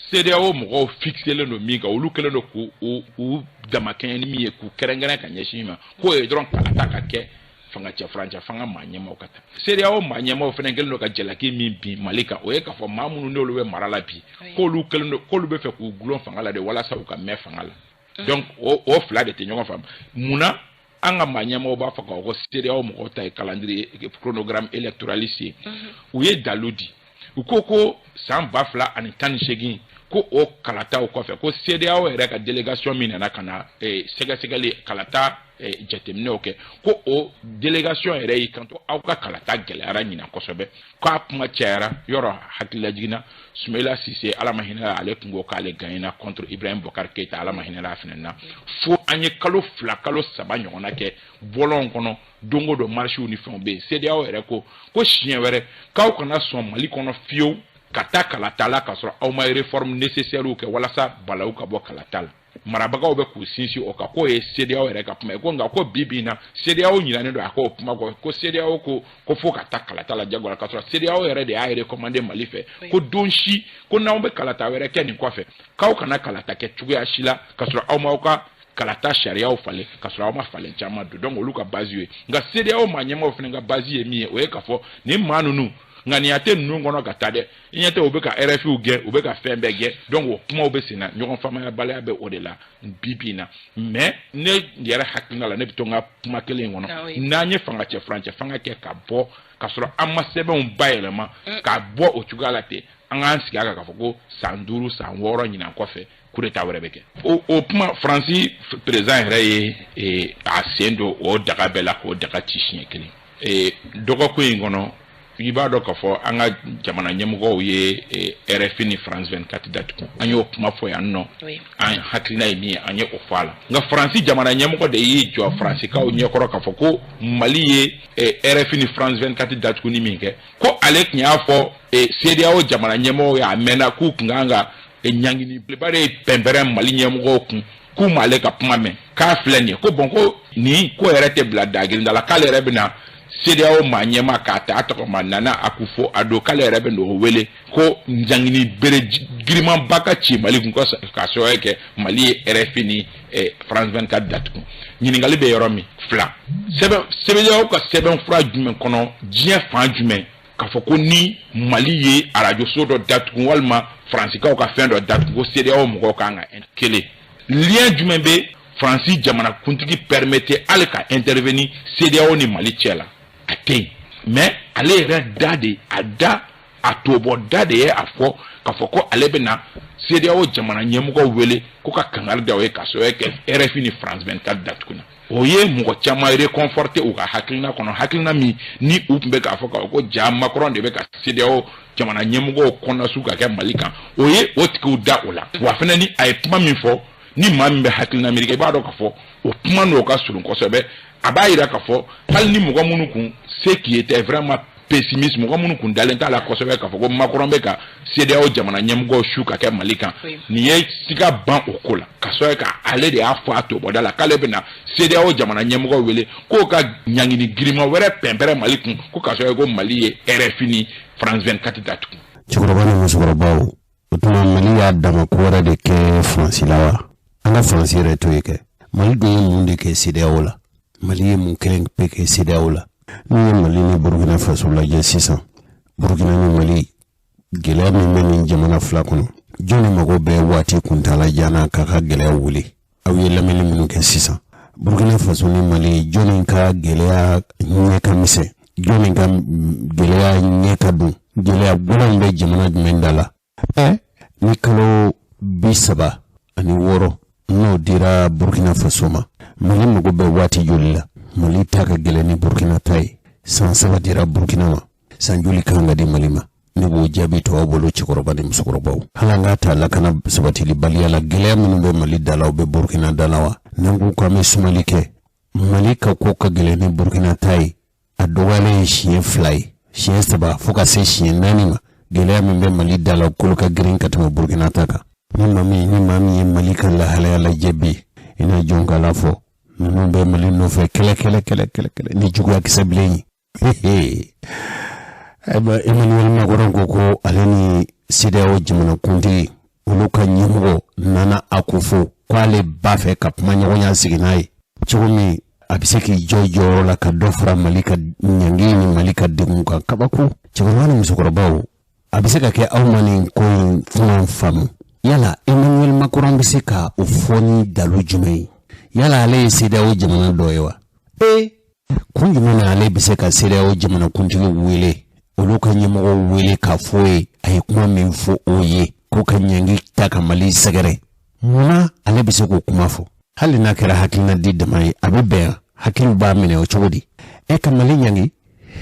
CEDEAO mɔgɔw fixelen don min kan olu kɛlen don k'u damakɛɲɛ ni min ye k'u kɛrɛnkɛrɛn ka ɲɛsin ma k'o ye dɔrɔn k'a ta ka kɛ fanga cɛ furancɛ fanga maa ɲɛmɔgɔw ka taa CEDEAO maa ɲɛmɔgɔw fana kɛlen don ka jalaki min bin Mali kan o ye k'a fɔ maa minnu n'olu bɛ mara la bi k'olu bɛ fɛ k'u gulon fanga la de walasa u ka mɛn fanga la donc o fila de tɛ ɲɔgɔn faamu munna an ka maa ɲɛmɔgɔw b'a fɔ k'a fɔ CEDEAO mɔgɔw ta ye calendrier chronogramme électoraliste ye u ye dalu di u ko san 2018 ko o kalataw kɔfɛ ko CEDEAO yɛrɛ ka délégation min nana ka na sɛgɛsɛgɛli kalata jateminɛw kɛ ko o délégation yɛrɛ y'i kanto aw ka kalata gɛlɛyara ɲina kosɛbɛ k'a kuma cayara yɔrɔ hakilila jiginna Soumaïla Cissé ala ma hinɛ ale tun ko k'ale gagnera contre Ibrahim Boubacar Keïta ala ma hinɛ a fɛnɛ na fo an ye kalo 2 kalo 3 ɲɔgɔnna kɛ bɔlɔn kɔnɔ dongo do marché ni fɛnw bɛ CEDEAO yɛrɛ ko siɲɛ wɛrɛ k'aw kana sɔn Mali kɔnɔ fiyewu ka taa kalata la ka sɔrɔ aw ma réforme nécessaire kɛ walasa balawu ka bɔ kalata la marabagaw bɛ k'u sinsin o kan k'o ye CEDEAO yɛrɛ ka kuma ye ko nka ko bi na CEDEAO ɲinanen don a k'o kuma ko CEDEAO ko fo ka taa kalata la jagoya ka sɔrɔ CEDEAO yɛrɛ de y'a recommandé Mali fɛ ko don si ko n'aw bɛ kalata wɛrɛ kɛ nin kɔfɛ k'aw kana kalata kɛ cogoya si la ka sɔrɔ aw m'aw ka kalata sariyaw falen ka sɔrɔ aw ma falen caman don donc olu ka base ye nka CEDEAO maa ɲɛmaaw fana ka base ye min ye o ye k'a fɔ nin maa ninnu nka nin yate ninnu kɔnɔ ka taa dɛ i ɲɛ tɛ u bɛ ka RFIw gɛn u bɛ ka fɛn bɛɛ gɛn donc o kumaw bɛ sen na ɲɔgɔn faamuyabaliya bɛ o de la bi na mais ne yɛrɛ hakilina la ne bɛ to n ka kuma kelen in kɔnɔ n'an ye fanga cɛ furancɛ fanga kɛ ka bɔ ka sɔrɔ an ma sɛbɛnw bayɛlɛma ka bɔ o cogoya la ten an k'an sigi a kan k'a fɔ ko san 5 san 6 ɲinan kɔfɛ coup d'état wɛrɛ bɛ kɛ o kuma Faransi président yɛrɛ ye a sen don o daga bɛɛ la k'o daga ci siɲɛ kelen dɔgɔkun in kɔnɔ i b'a dɔn k'a fɔ an ka jamana ɲɛmɔgɔw ye RFI ni France 24 datugu an y'o kuma fɔ yan nɔ an hakilina ye min ye an ye o fɔ a la nka Faransi jamana ɲɛmɔgɔ de y'i jɔ Faransikaw ɲɛkɔrɔ k'a fɔ ko Mali ye RFI ni France 24 datugu ni min kɛ ko ale tun y'a fɔ CEDEAO jamana ɲɛmɔgɔw y'a mɛnna k'u tun kan ka ɲangini belebele ye pɛnpɛrɛn Mali ɲɛmɔgɔw kun k'u m'ale ka kuma mɛn k'a filɛ nin ye ko bon ko nin ko yɛrɛ tɛ bila dagirinda la k'ale yɛrɛ bɛna CEDEAO maa ɲɛma k'a ta a tɔgɔma Nana Akufo Addo k'ale yɛrɛ bɛ n'o wele ko ɲangini bere girimanba ka ci Mali kun ka sababu kɛ Mali ye RFI ni France 24 datugu ɲininkali bɛ yɔrɔ min 2 CEDEAO ka sɛbɛn fura jumɛn kɔnɔ diɲɛ fan jumɛn k'a fɔ ko ni Mali ye arajoso dɔ datugu walima Faransikaw ka fɛn dɔ datugu ko CEDEAO mɔgɔw kan ka kelen lien jumɛn bɛ Faransi jamana kuntigi permettre ale ka intervenir CEDEAO ni Mali cɛ la a tɛ yen mais ale yɛrɛ da de a tobɔ da de ye a fɔ k'a fɔ ko ale bɛna CEDEAO jamana ɲɛmɔgɔw wele ko ka kangari da o ye ka sababu kɛ RFI ni France 24 datugu na o ye mɔgɔ caman réconforté u ka hakilina kɔnɔ hakilina min ni u tun bɛ k'a fɔ ko ja Macron de bɛ ka CEDEAO jamana ɲɛmɔgɔw kɔnɔsu ka kɛ Mali kan o ye o tigiw da o la wa fana ni a ye kuma min fɔ ni maa min bɛ hakilina miiri i b'a dɔn k'a fɔ o kuma n'o ka surun kosɛbɛ a b'a yira k'a fɔ hali ni mɔgɔ minnu kun se qui était vraiment pessimiste mɔgɔ minnu kun dalen t'a la kosɛbɛ k'a fɔ ko Macron bɛ ka CEDEAO jamana ɲɛmɔgɔw su ka kɛ Mali kan nin ye siga ban o ko la ka sɔrɔ k'ale de y'a fɔ a tɔbɔda la k'ale bɛna CEDEAO jamana ɲɛmɔgɔw wele k'o ka ɲangini girima wɛrɛ pɛnpɛrɛn Mali kun ko ka sɔrɔ ko Mali ye RFI ni France 24 datugu. Cɛkɔrɔba ni musokɔrɔbaw o tuma Mali y'a dama ko wɛrɛ de kɛ Faransi la wa an ka Faransi yɛrɛ to ye kɛ Mali dun ye mun de kɛ CEDEAO la Mali ye mun kelen pe kɛ CEDEAO la n'u ye Mali ni Burkina Faso lajɛ sisan Burkina ni Mali gɛlɛya min bɛ nin jamana fila kɔnɔ jɔnni mago bɛ waati kuntala janna k'a ka gɛlɛya wuli aw ye lamɛnni minnu kɛ sisan Burkina Faso ni Mali jɔnni ka gɛlɛya ɲɛ ka misɛn jɔnni ka gɛlɛya ɲɛ ka dun gɛlɛya gɔlɔn bɛ jamana jumɛn da la ni kalo 36 n'o dira Burkina Faso ma Mali mago bɛ waati joli la Mali ta ka gɛlɛn ni Burkina ta ye san 3 dira Burkina ma san joli kan ka di Mali ma ne b'o jaabi to aw bolo cɛkɔrɔba ni musokɔrɔbaw hali an k'a ta lakana sabatili baliya la gɛlɛya minnu bɛ Mali da la o bɛ Burkina da la wa n'an ko k'an bɛ sumali kɛ Mali ka ko ka gɛlɛn ni Burkina ta ye a dɔgɔyalen ye siɲɛ 2 ye siɲɛ 3 fo ka se siɲɛ 4 ma gɛlɛya min bɛ Mali da la kolo ka girin ka tɛmɛ Burkina ta kan ni maa min ye Mali ka lahalaya lajɛ bi ina jɔn k'ala fɔ ninnu bɛ Mali nɔfɛ kɛlɛ ni juguya kisɛ bilen ye Emmanuel Macron ko ale ni CEDEAO jamana kuntigi olu ka ɲɛmɔgɔ Nana Akufo k'ale b'a fɛ ka kuma ɲɔgɔnya sigi n'a ye cogo min a bɛ se k'i jɔ jɔyɔrɔ la ka dɔ fara Mali ka ɲangi ni Mali ka degun kan kabako cɛkɔrɔba ni musokɔrɔbaw a bɛ se ka kɛ aw ma nin ko in kuma faamu yala Emmanuel Macron bɛ se ka o fɔ ni dalu jumɛn ye yala ale ye CEDEAO jamana dɔ ye wa kun jumɛn na ale bɛ se ka CEDEAO jamana kuntigi wele olu ka ɲɛmɔgɔw wele k'a fɔ ye a ye kuma min fɔ o ye ko ka ɲangi ta ka Mali sɛgɛrɛ munna ale bɛ se k'o kuma fɔ hali n'a kɛra hakilina di dama ye a bɛ bɛn hakiliw b'a minɛ o cogo di ka Mali ɲangi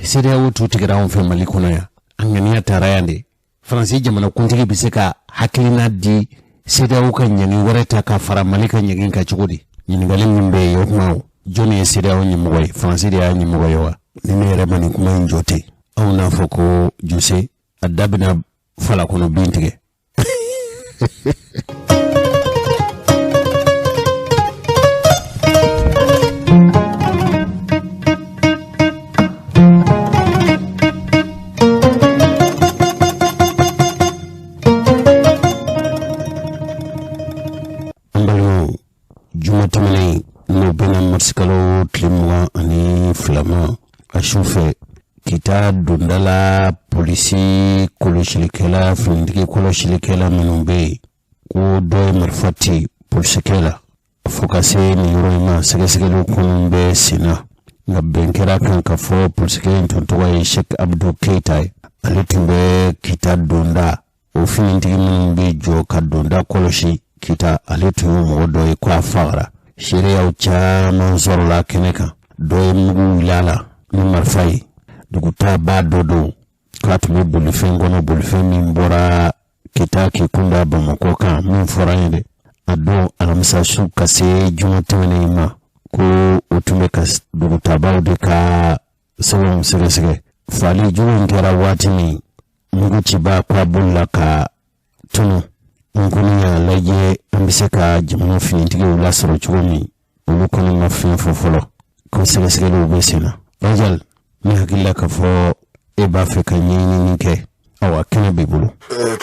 CEDEAO tu tigɛra anw fɛ Mali kɔnɔ yan a ŋaniya taara yan de Faransi jamana kuntigi bɛ se ka hakilina di CEDEAO ka ɲangi wɛrɛ ta ka fara Mali ka ɲangi ka cogo di ɲininkali min bɛ yen o kuma jɔnni ye CEDEAO ɲɛmɔgɔ ye Faransi de y'a ɲɛmɔgɔ ye wa ni ne yɛrɛ ma nin kuma in jɔ ten aw n'a fɔ ko Jose a da bɛna fala kɔnɔ bin tigɛ tɛmɛnen n'o bɛna marisikalo tile 22 a su fɛ kita donda la polisi kɔlɔsilikɛla finitigi kɔlɔsilikɛla minnu bɛ yen ko dɔ ye marifa ci polisikɛ la fo ka se nin yɔrɔ in ma sɛgɛsɛgɛliw kɔnɔ bɛ sen na nka bɛn kɛra kan ka fɔ polisikɛ in tun tɔgɔ ye Sheikh Abdou Keita ye ale tun bɛ kita donda o finitigi minnu bɛ jɔ ka donda kɔlɔsi kita ale tun ye mɔgɔ dɔ ye ko a fagara seereyaw caman sɔrɔla kɛnɛ kan dɔ ye mugu wuli a la ni marifa ye dugutaa b'a dɔ don k'a tun bɛ bolifɛn kɔnɔ bolifɛn min bɔra kita k'i kunda Bamakɔ kan min fɔra an ye dɛ a don alamisa su ka se juma tɛmɛnen ma ko o tun bɛ ka dugutaabaw de ka sɛbɛnw sɛgɛsɛgɛ fali jugu in kɛra waati min mugu ciba ko a bolila ka tunu n kɔni y'a lajɛ an bɛ se ka jamana finitigiw lasɔrɔ cogo min olu kɔni ma fɛn fɔ fɔlɔ ko sɛgɛsɛgɛliw bɛ sen na Rajal ne hakilila k'a fɔ e b'a fɛ ka ɲɛɲini kɛ awa kɛnɛ b'i bolo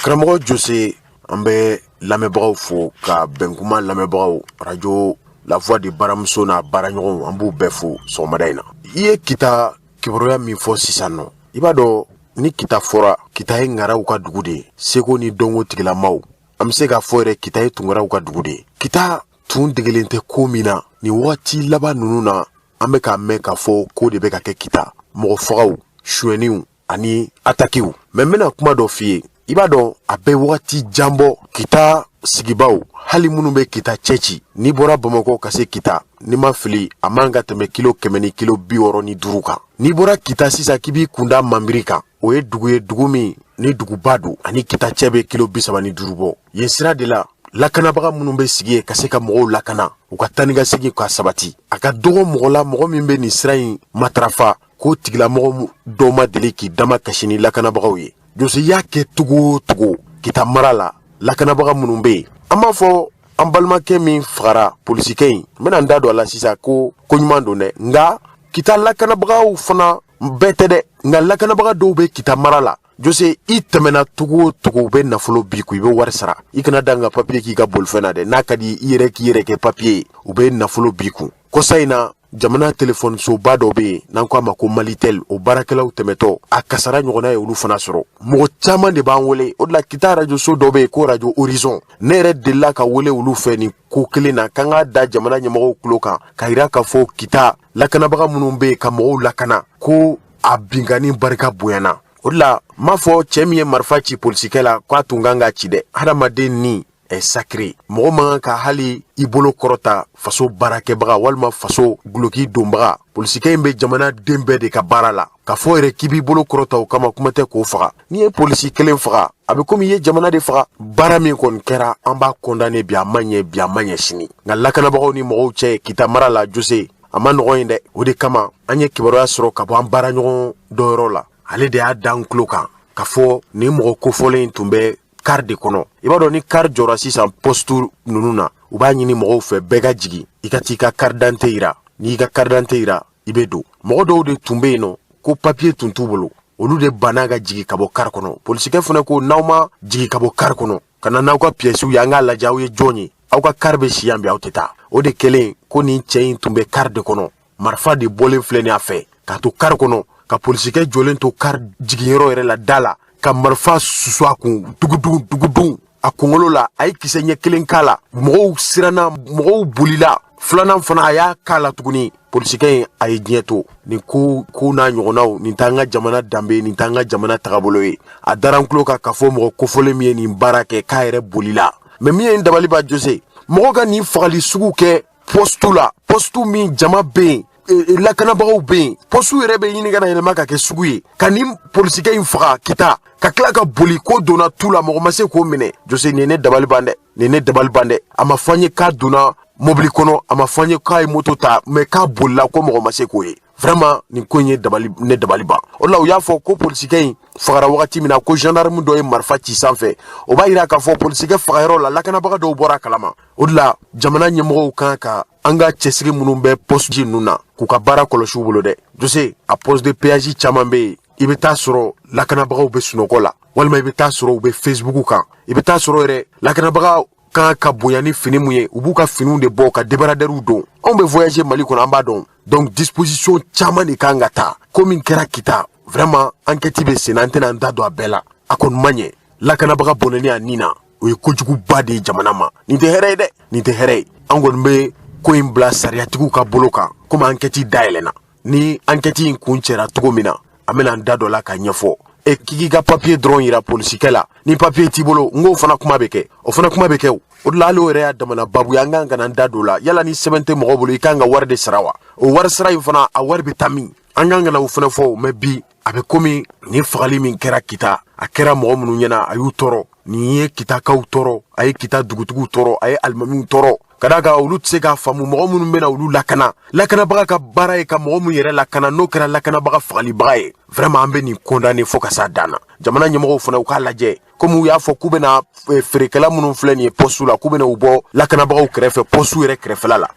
karamɔgɔ Jose an bɛ lamɛnbagaw fo ka bɛnkuma lamɛnbagaw radio La Voix de baramuso n'a baaraɲɔgɔnw an b'u bɛɛ fo sɔgɔmada in na i ye kita kibaruya min fɔ sisan nɔ i b'a dɔn ni kita fɔra kita ye ŋaraw ka dugu de ye seko ni dɔnko tigilamaw an bɛ se k'a fɔ yɛrɛ kita ye tunkaraw ka dugu de ye kita tun degelen tɛ ko min na nin wagati laban ninnu na an bɛ k'a mɛn k'a fɔ ko de bɛ ka kɛ kita mɔgɔ fagaw suyɛniw ani atakiw mɛ n bɛna kuma dɔ f'i ye i b'a dɔn a bɛ wagati jan bɔ kita sigibaw hali minnu bɛ kita cɛci n'i bɔra Bamakɔ ka se kita n'i ma fili a man ka tɛmɛ kilo 100 ni kilo 65 kan n'i bɔra kita sisan k'i b'i kunda Manbiri kan o ye dugu min ni duguba don ani kita cɛ bɛ kilo 35 bɔ yen sira de la lakanabaga minnu bɛ sigi yen ka se ka mɔgɔw lakana u ka taa ni ka segin ka sabati a ka dɔgɔ mɔgɔ la mɔgɔ min bɛ nin sira in matarafa k'o tigilamɔgɔ dɔw ma deli k'i dama kasi ni lakanabagaw ye Jose y'a kɛ togo o togo kita mara la lakanabaga minnu bɛ yen an b'a fɔ an balimakɛ min fagara polisikɛ in n bɛna n da don a la sisan ko ɲuman don dɛ nka kita lakanabagaw fana bɛɛ tɛ dɛ nka lakanabaga dɔw bɛ kita mara la Jose i tɛmɛna togo o togo u bɛ nafolo b'i kun i bɛ wari sara i kana da n ka papiye k'i ka bolifɛn na dɛ n'a ka di i yɛrɛ k'i yɛrɛ kɛ papiye ye u bɛ nafolo b'i kun kɔsa in na jamana téléphone soba dɔ bɛ yen n'an ko a ma ko Malitel o baarakɛlaw tɛmɛtɔ a kasara ɲɔgɔnna ye olu fana sɔrɔ mɔgɔ caman de b'an wele o de la kita radio so dɔ bɛ yen ko radio Horizon ne yɛrɛ delila ka wele olu fɛ nin ko kelen na k'an ka da jamana ɲɛmɔgɔw tulo kan ka yira k'a fɔ kita lakanabaga minnu bɛ yen ka mɔgɔw lakana ko a binkani barika bonyana o de la m'a fɔ cɛ min ye marifa ci polisikɛ la k'a tun kan ka ci dɛ hadamaden ni est sacré mɔgɔ man ka hali i bolo kɔrɔta faso baarakɛbaga walima faso guloki donbaga polisikɛ in bɛ jamana den bɛɛ de ka baara la k'a fɔ yɛrɛ k'i b'i bolo kɔrɔta o kama kuma tɛ k'o faga n'i ye polisi kelen faga a bɛ komi i ye jamana de faga baara min kɔni kɛra an b'a condamné bi a ma ɲɛ sini nka lakanabagaw ni mɔgɔw cɛ kita mara la Jose a ma nɔgɔn yen dɛ o de kama an ye kibaruya sɔrɔ ka bɔ an baaraɲɔgɔn dɔ yɔrɔ la ale de y'a da n tulo kan k'a fɔ nin mɔgɔ kofɔlen tun bɛ kar de kɔnɔ i b'a dɔn ni kar jɔra sisan postu ninnu na u b'a ɲini mɔgɔw fɛ bɛɛ ka jigin i ka t'i ka carte d'identité yira n'i ka carte d'identité yira i bɛ don mɔgɔ dɔw de tun bɛ yen nɔ ko papier tun t'u bolo olu de banna ka jigin ka bɔ kar kɔnɔ polisikɛ fana ko n'aw ma jigin ka bɔ kar kɔnɔ ka na n'aw ka pièces ye an k'a lajɛ aw ye jɔn ye aw ka kar bɛ si yan bi aw tɛ taa o de kɛlen ko nin cɛ in tun bɛ kar de kɔnɔ marifa de bɔlen filɛ nin a fɛ k'a to kar kɔnɔ ka polisikɛ jɔlen to kar jiginyɔrɔ yɛrɛ la da la ka marifa susu a kun dugudun a kunkolo la a ye kisɛ ɲɛ kelen k'a la mɔgɔw siranna mɔgɔw bolila filanan fana a y'a k'a la tuguni polisikɛ in a ye diɲɛ to nin ko n'a ɲɔgɔnnaw nin t'an ka jamana danbe nin t'an ka jamana tagabolo ye a dara n tulo kan k'a fɔ mɔgɔ kofɔlen min ye nin baara kɛ k'a yɛrɛ bolila mɛ min ye n dabali ban Jose mɔgɔ ka nin fagali sugu kɛ postu min jama be lakanabagaw be yen postu yɛrɛ bɛ ɲini ka na yɛlɛma ka kɛ sugu ye ka ni polisikɛ in faga kita ka tila ka boli ko donna tu la mɔgɔ ma se k'o minɛ jose nin ne dabali ban dɛ a ma fɔ an ye k'a donna mobili kɔnɔ a ma fɔ an ye k'a ye moto ta mais k'a bolila ko mɔgɔ ma se k'o ye vraiment nin ko in ye ne dabali ban o la u y'a fɔ ko polisikɛ in fagara wagati min na ko gendarme dɔ ye marifa ci sanfɛ o b'a yira k'a fɔ polisikɛ fagayɔrɔ la lakanabaga dɔw bɔra kalama o de la jamana ɲɛmɔgɔw kan ka an ka cɛsiri minnu bɛ poste ninnu na k'u ka baara kɔlɔsi u bolo dɛ jose a poste de péage caman bɛ yen i bɛ taa sɔrɔ lakanabagaw bɛ sunɔgɔ la walima i bɛ taa sɔrɔ u bɛ Facebook kan i bɛ taa sɔrɔ yɛrɛ lakanabaga kan ka bonya ni fini mun ye u b'u ka finiw de bɔ ka débardeurs don anw bɛ voyager Mali kɔnɔ an b'a dɔn donc disposition caman de kan ka ta ko min kɛra kita vraiment enquête bɛ sen na an tɛna an da don a bɛɛ la a kɔni man ɲɛ lakanabaga bɔnɛni a nin na o ye kojuguba de ye jamana ma nin tɛ hɛrɛ ye dɛ nin tɛ hɛrɛ ye an kɔni bɛ ko in bila sariyatigiw ka bolo kan komi enquête dayɛlɛnna ni enquête in kun cɛra cogo min na an bɛna an da dɔ la ka ɲɛfɔ k'i ka papier dɔrɔn yira polisikɛ la ni papier t'i bolo n k'o fana kuma bɛ kɛ o fana kuma bɛ kɛ o de la hali o yɛrɛ y'a damana babu ye an kan ka na an da don la yala ni sɛbɛn tɛ mɔgɔ bolo i kan ka wari de sara wa o wari sara in fana a wari bɛ taa min an kan ka na o fana fɔ mais bi a bɛ komi ni fagali min kɛra kita a kɛra mɔgɔ minnu ɲɛna a y'u tɔɔrɔ nin ye kitakaw tɔɔrɔ a ye kita dugutigiw tɔɔrɔ a ye alimamiw tɔɔrɔ ka da kan olu tɛ se k'a faamu mɔgɔ minnu bɛna olu lakana lakanabaga ka baara ye ka mɔgɔ min yɛrɛ lakana n'o kɛra lakanabaga fagalibaga ye vraiment an bɛ nin condamner fo ka s'a dan na jamana ɲɛmɔgɔw fana u k'a lajɛ komi u y'a fɔ k'u bɛna feerekɛla minnu filɛ nin ye poste la k'u bɛna u bɔ lakanabagaw kɛrɛfɛ poste yɛrɛ kɛrɛfɛla la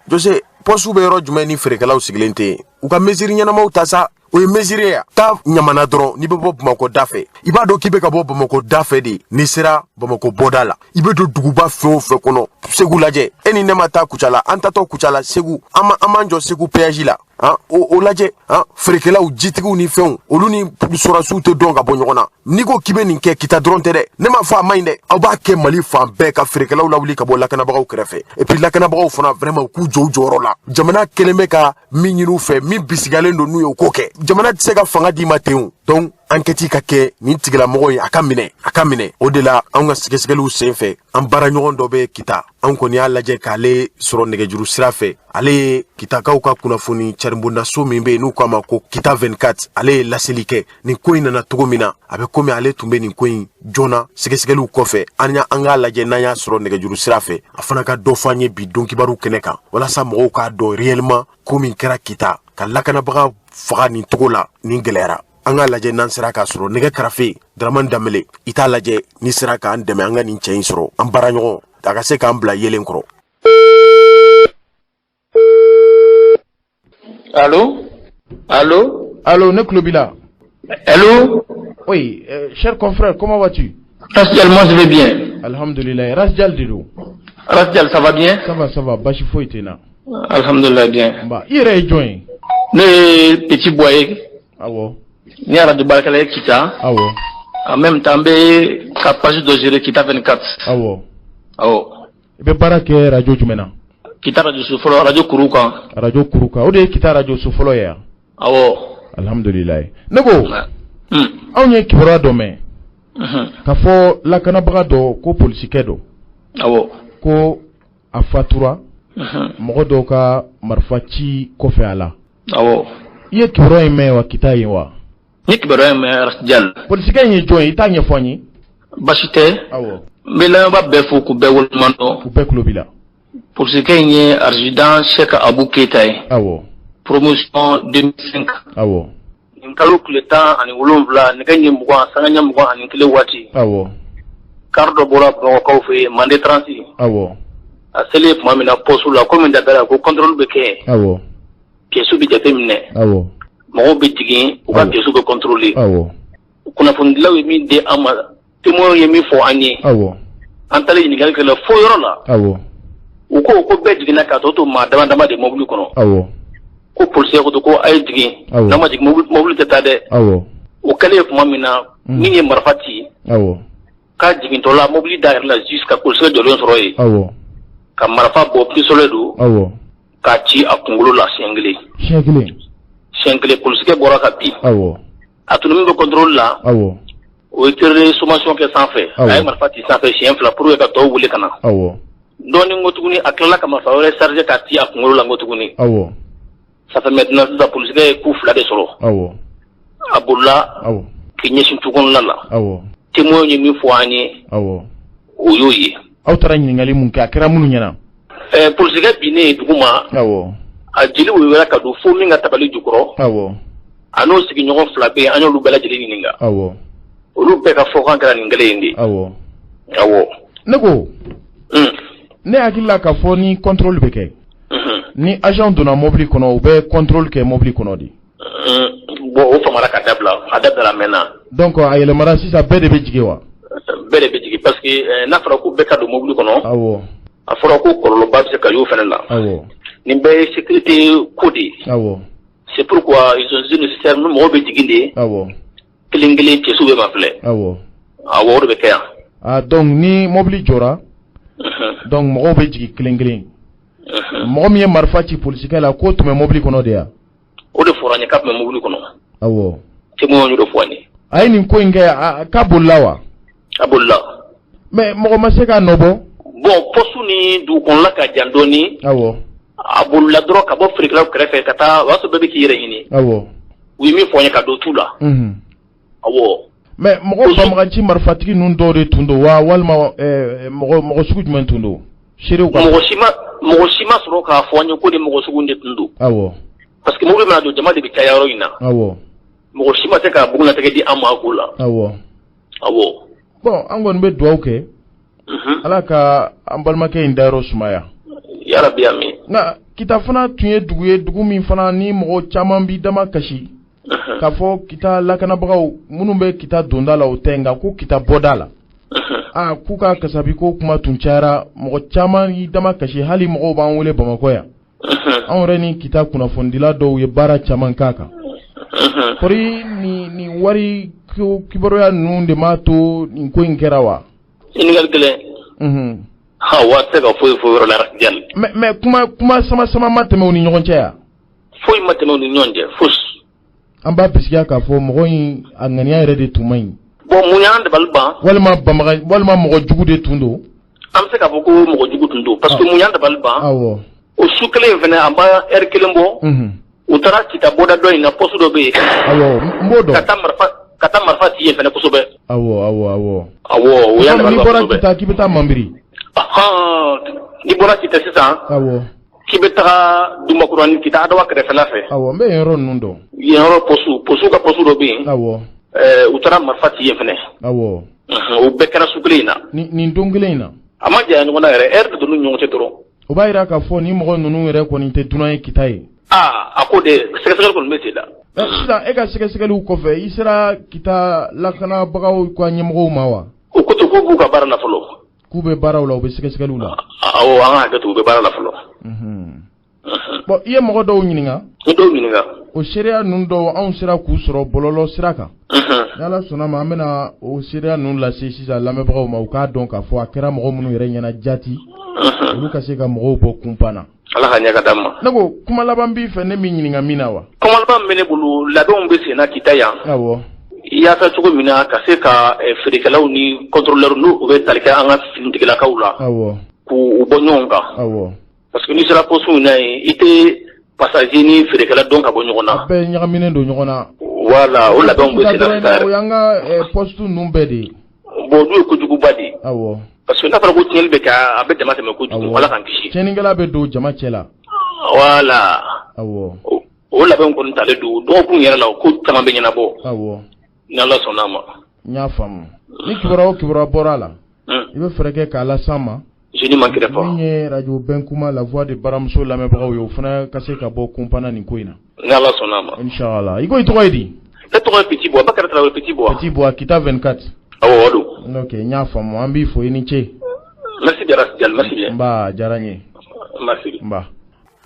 jose poste bɛ yɔrɔ jumɛn ni feerekɛlaw sigilen tɛ yen u ka mesure ɲɛnamaw ta sa o ye mesure ye taa ɲamana dɔrɔn n'i bɛ bɔ Bamako da fɛ i b'a dɔn k'i bɛ ka bɔ Bamako da fɛ de n'i sera Bamako bɔda la i bɛ don duguba fɛn o fɛn kɔnɔ Segu lajɛ e ni ne ma taa Kucala an tatɔ Kucala Segu an m'an jɔ Segu péage la o lajɛ feerekɛlaw jitigiw ni fɛnw olu ni sɔrɔsiw tɛ dɔn ka bɔ ɲɔgɔn na n'i ko k'i bɛ nin kɛ kita dɔrɔn tɛ dɛ ne m'a fɔ a man ɲi dɛ aw b'a kɛ Mali fan bɛɛ ka feerekɛlaw lawuli ka bɔ lakanabagaw kɛrɛfɛ et puis lakanabagaw fana vraiment u k'u jɔ u jɔyɔrɔ la jamana kɛlen bɛ ka min ɲini u fɛ min bisigalen don n'u ye o k'o kɛ jamana tɛ se ka fanga d'i ma ten o donc enquête ka kɛ nin tigilamɔgɔ ye a ka minɛ o de la an ka sɛgɛsɛgɛliw sen fɛ an baaraɲɔgɔn dɔ bɛ kita an kɔni y'a lajɛ k'ale sɔrɔ nɛgɛjuru sira fɛ ale ye kitakaw ka kunnafoni caribondaso min bɛ yen n'u k'a ma ko kita 24 ale ye laseli kɛ nin ko in nana cogo min na a bɛ komi ale tun bɛ nin ko in joona sɛgɛsɛgɛliw kɔfɛ an k'a lajɛ n'an y'a sɔrɔ nɛgɛjuru sira fɛ a fana ka dɔ fɔ an ye bi donkibaru kɛnɛ kan walasa mɔgɔw k'a dɔn réellement ko min kɛra kita ka lakanabaga faga nin cogo la nin gɛlɛyara an k'a lajɛ n'an sera k'a sɔrɔ nɛgɛ karafe Dramane Danbele i t'a lajɛ n'i sera k'an dɛmɛ an ka nin cɛ in sɔrɔ an baaraɲɔgɔn a ka se k'an bila yelen kɔrɔ. Allô, ne tulo b'i la. Allô. Oui, cher confrère, comment vas-tu? Rasdial, moi je vais bien. Alhamdulillah. Rasdial de l'eau. Rasdial, ça va bien? Ça va. Bashi fo itena. Alhamdulillah bien. Bah, il est joint. Ne petit boy. Awo. Ni ara de Balkale Kita. Awo. En même temps, be capacité de gérer Kita 24. Awo. Et be barake radio jumena. Kita radio Sofolo, radio Kuruka. Radio Kuruka. O de Kita radio Sofolo ya. Awo. Alhamdulillah. Nego. Aw ye kibara dɔ mɛn. Ka fɔ lakanabaga dɔ ko polisikɛ dɔ. Awo. Ko a fatura. Mɔgɔ dɔw ka marifa ci kɔfɛ a la. Awo. I ye kibara in mɛn wa kita ye wa? Ni kibara in mɛn Rasdial. Polisikɛ in ye jɔn ye i t'a ɲɛfɔ an ye? Basi tɛ. Awɔ. N bɛ lamɛnba bɛɛ fo k'u bɛɛ waleɲuman dɔn. U bɛɛ tulo b'i la. Polisikɛ in ye Arzdan Sheikh Abu Keita ye. Awɔ. Promotion 2005. Awɔ. Nin kalo tile 17 nɛgɛ ɲɛ 20 sanga ɲɛ 21 waati. Awɔ. Car dɔ bɔra Bamakɔkaw fɛ yen Mande Transi. Awɔ. A selen tuma min na poste la komi Dakar ko contrôle bɛ kɛ. Awɔ. Pièces bɛ jateminɛ. Awɔ. Mɔgɔw bɛ jigin u ka pièces bɛ contrôler. Awɔ. Kunnafonidilaw ye min di an ma témoins ye min fɔ an ye. Awɔ. An taalen ɲininkali kɛ la fo yɔrɔ la. Awɔ. U ko bɛɛ jiginna k'a tɔ to maa dama dama de mobili kɔnɔ. Awɔ. Ko policier ko ko a ye jigin. N'a ma jigin mobili tɛ taa dɛ. Awɔ. O kɛlen tuma min na min ye marifa ci. Awɔ. K'a jigintɔ la mobili dayɛlɛ la jusqu'à policier jɔlen sɔrɔ yen. Awɔ. Ka marifa bɔ pistolet don. Awɔ. K'a ci a kunkolo la siɲɛ kelen. Siɲɛ kelen polisikɛ bɔra ka bin. Awɔ. A tun min bɛ contrôle la. Awɔ. O ye tere sommation kɛ sanfɛ. A ye marifa ci sanfɛ siɲɛ 2 pour que ka tɔw wele ka na. Awɔ. doni ngotuguni akla kama fawre sarje kati ak ngolo la ngotuguni awo ça fait maintenant la police est coup fla de solo awo abulla awo kinye sintugon lala awo témoigne mi foanye awo oyoyi aw tara ngali mun ka kira munu nyana police ga bine duguma awo a jeli wo wala kadu fo minga tabali jukro awo ano sigi nyogon flabe anyo lu bela jeli ninga awo olu be ka fo kan kala ngale indi awo awo nego ne akilla ka fo ni contrôle beke ni agent donna mobile kono ou be contrôle ke mobile kono di bo o famara ka dabla mena donc ayele mara sisa be de be jige wa be de be jige parce que na fara ko be ka do mobile kono awo a fara ko korolo ba se ka yo fene la awo ni be sécurité codé awo c'est pourquoi ils ont nécessaire nous mo be jiginde awo kelingeli ci soube ma fle awo awo be kaya donc ni mobile jora donc mo be jigi kelingeli mo mi marfa ci police la ko to me mobile kono de ya o de foranya kap me mobile kono awo te mo ñu do foni ay ni ko nge ka bullawa abulla mais mo ma se ka nobo bon posu ni du kon la ka jandoni awo abulla dro ka bo frikla krefe kata waso bebe ki yere ni awo wi mi fonya ka do tula awo mais mo ba ma ci marfatiki nun do de tundo wa walma mo sugu jman tundo shire ko mo shima soro ka fonya ko de mo sugu de tundo awo parce que mo be na do jama de bi kayaro ina awo mo shima te ka buguna te di amma ko la awo awo bon angon be do okay ala ka ambalma ke indaro sumaya ya rabbi ami na kita fana tunye dugu min fana ni mo chaman bi dama kashi ka fo kita lakana bagaw munun be kita donda la otenga ku kita bodala ku ka kasabi ko kuma tunchara mo chaman yi dama kashi hali mo ba wole bamako ya an reni kita kuna fondila do ye bara chaman kaka pori ni wari kibaro ya nunde mato ni ko ingerawa inigal gele ha wa te ga fo la jal mais kuma sama mateme oni nyon ya fo mateme oni nyonje fus amba bisiya ka fo mo yi angani ya rede tumai bon mu nyande balba walma mo jugu de tundo am se ka fo ko mo jugu tundo parce que mu nyande balba awo o sukle vene amba kelembo utara kita boda do ina posu do be awo mbodo kata marfa ti vene posu be awo o ya ni bora kita kibeta mambiri ni bora kita sisa awo kibeta duma kurani kita adawa kre felafe awo mbe yoro nundo yoro posu ka posu do be awo utara marfa ti vene awo o be kana sukle ina ni ndongile ina amaja ni ngona ere do nu nyonte doro o bayira ka fo ni mo nunu ere ko ni te dunaye kitaye akode sekesegel ko metela sida e ka sekesegel ko fe isra kita lakana bagaw ko nyemgo mawa o ko to ko ka bara na folo ku be bara wala o be sekesegel wala o anga ga to be bara na folo bo iye mo do nyininga o sheria nun do on sira ku soro bololo siraka yala sona ma amena o sheria nun la sisa la me bagaw ma o ka donc afo akera mo munu yere nyana jati luka se ka mo bo kumpana ala hanya ka damma nago kuma laban bi fe ne mi nyininga minawa kuma laban mene bulu labon be se na kitaya awo ya ta tugo mina ka se ka frikalaw ni contrôleur nu o be talika anga findigila kawla awo ku ubonyonga awo parce que ni sera posu na ite passager ni frikala donc abonyona be nyagamine do nyona wala o labon be se na o yanga postu numbedi bo du ko jugu badi awo parce que na fara ko tiel be ka abe jama te me ko jugu wala kan kishi teningala be do jama chela wala awo o labon ko ntale do ku yera la ko tama be nyana bo awo na la sonama nya fam ni kibra borala ibe freke ka la sama je ni manquerai pas ni radio Benkuma la voix de Baramso la mebra yo fana kase ka bo kumpana ni koina na la sonama inshallah iko itoidi le to petit bois bakara tra petit bois kita 24 awo wado ok nya fam ambi fo ini che merci bien Rasdial merci bien ba jaranye merci ba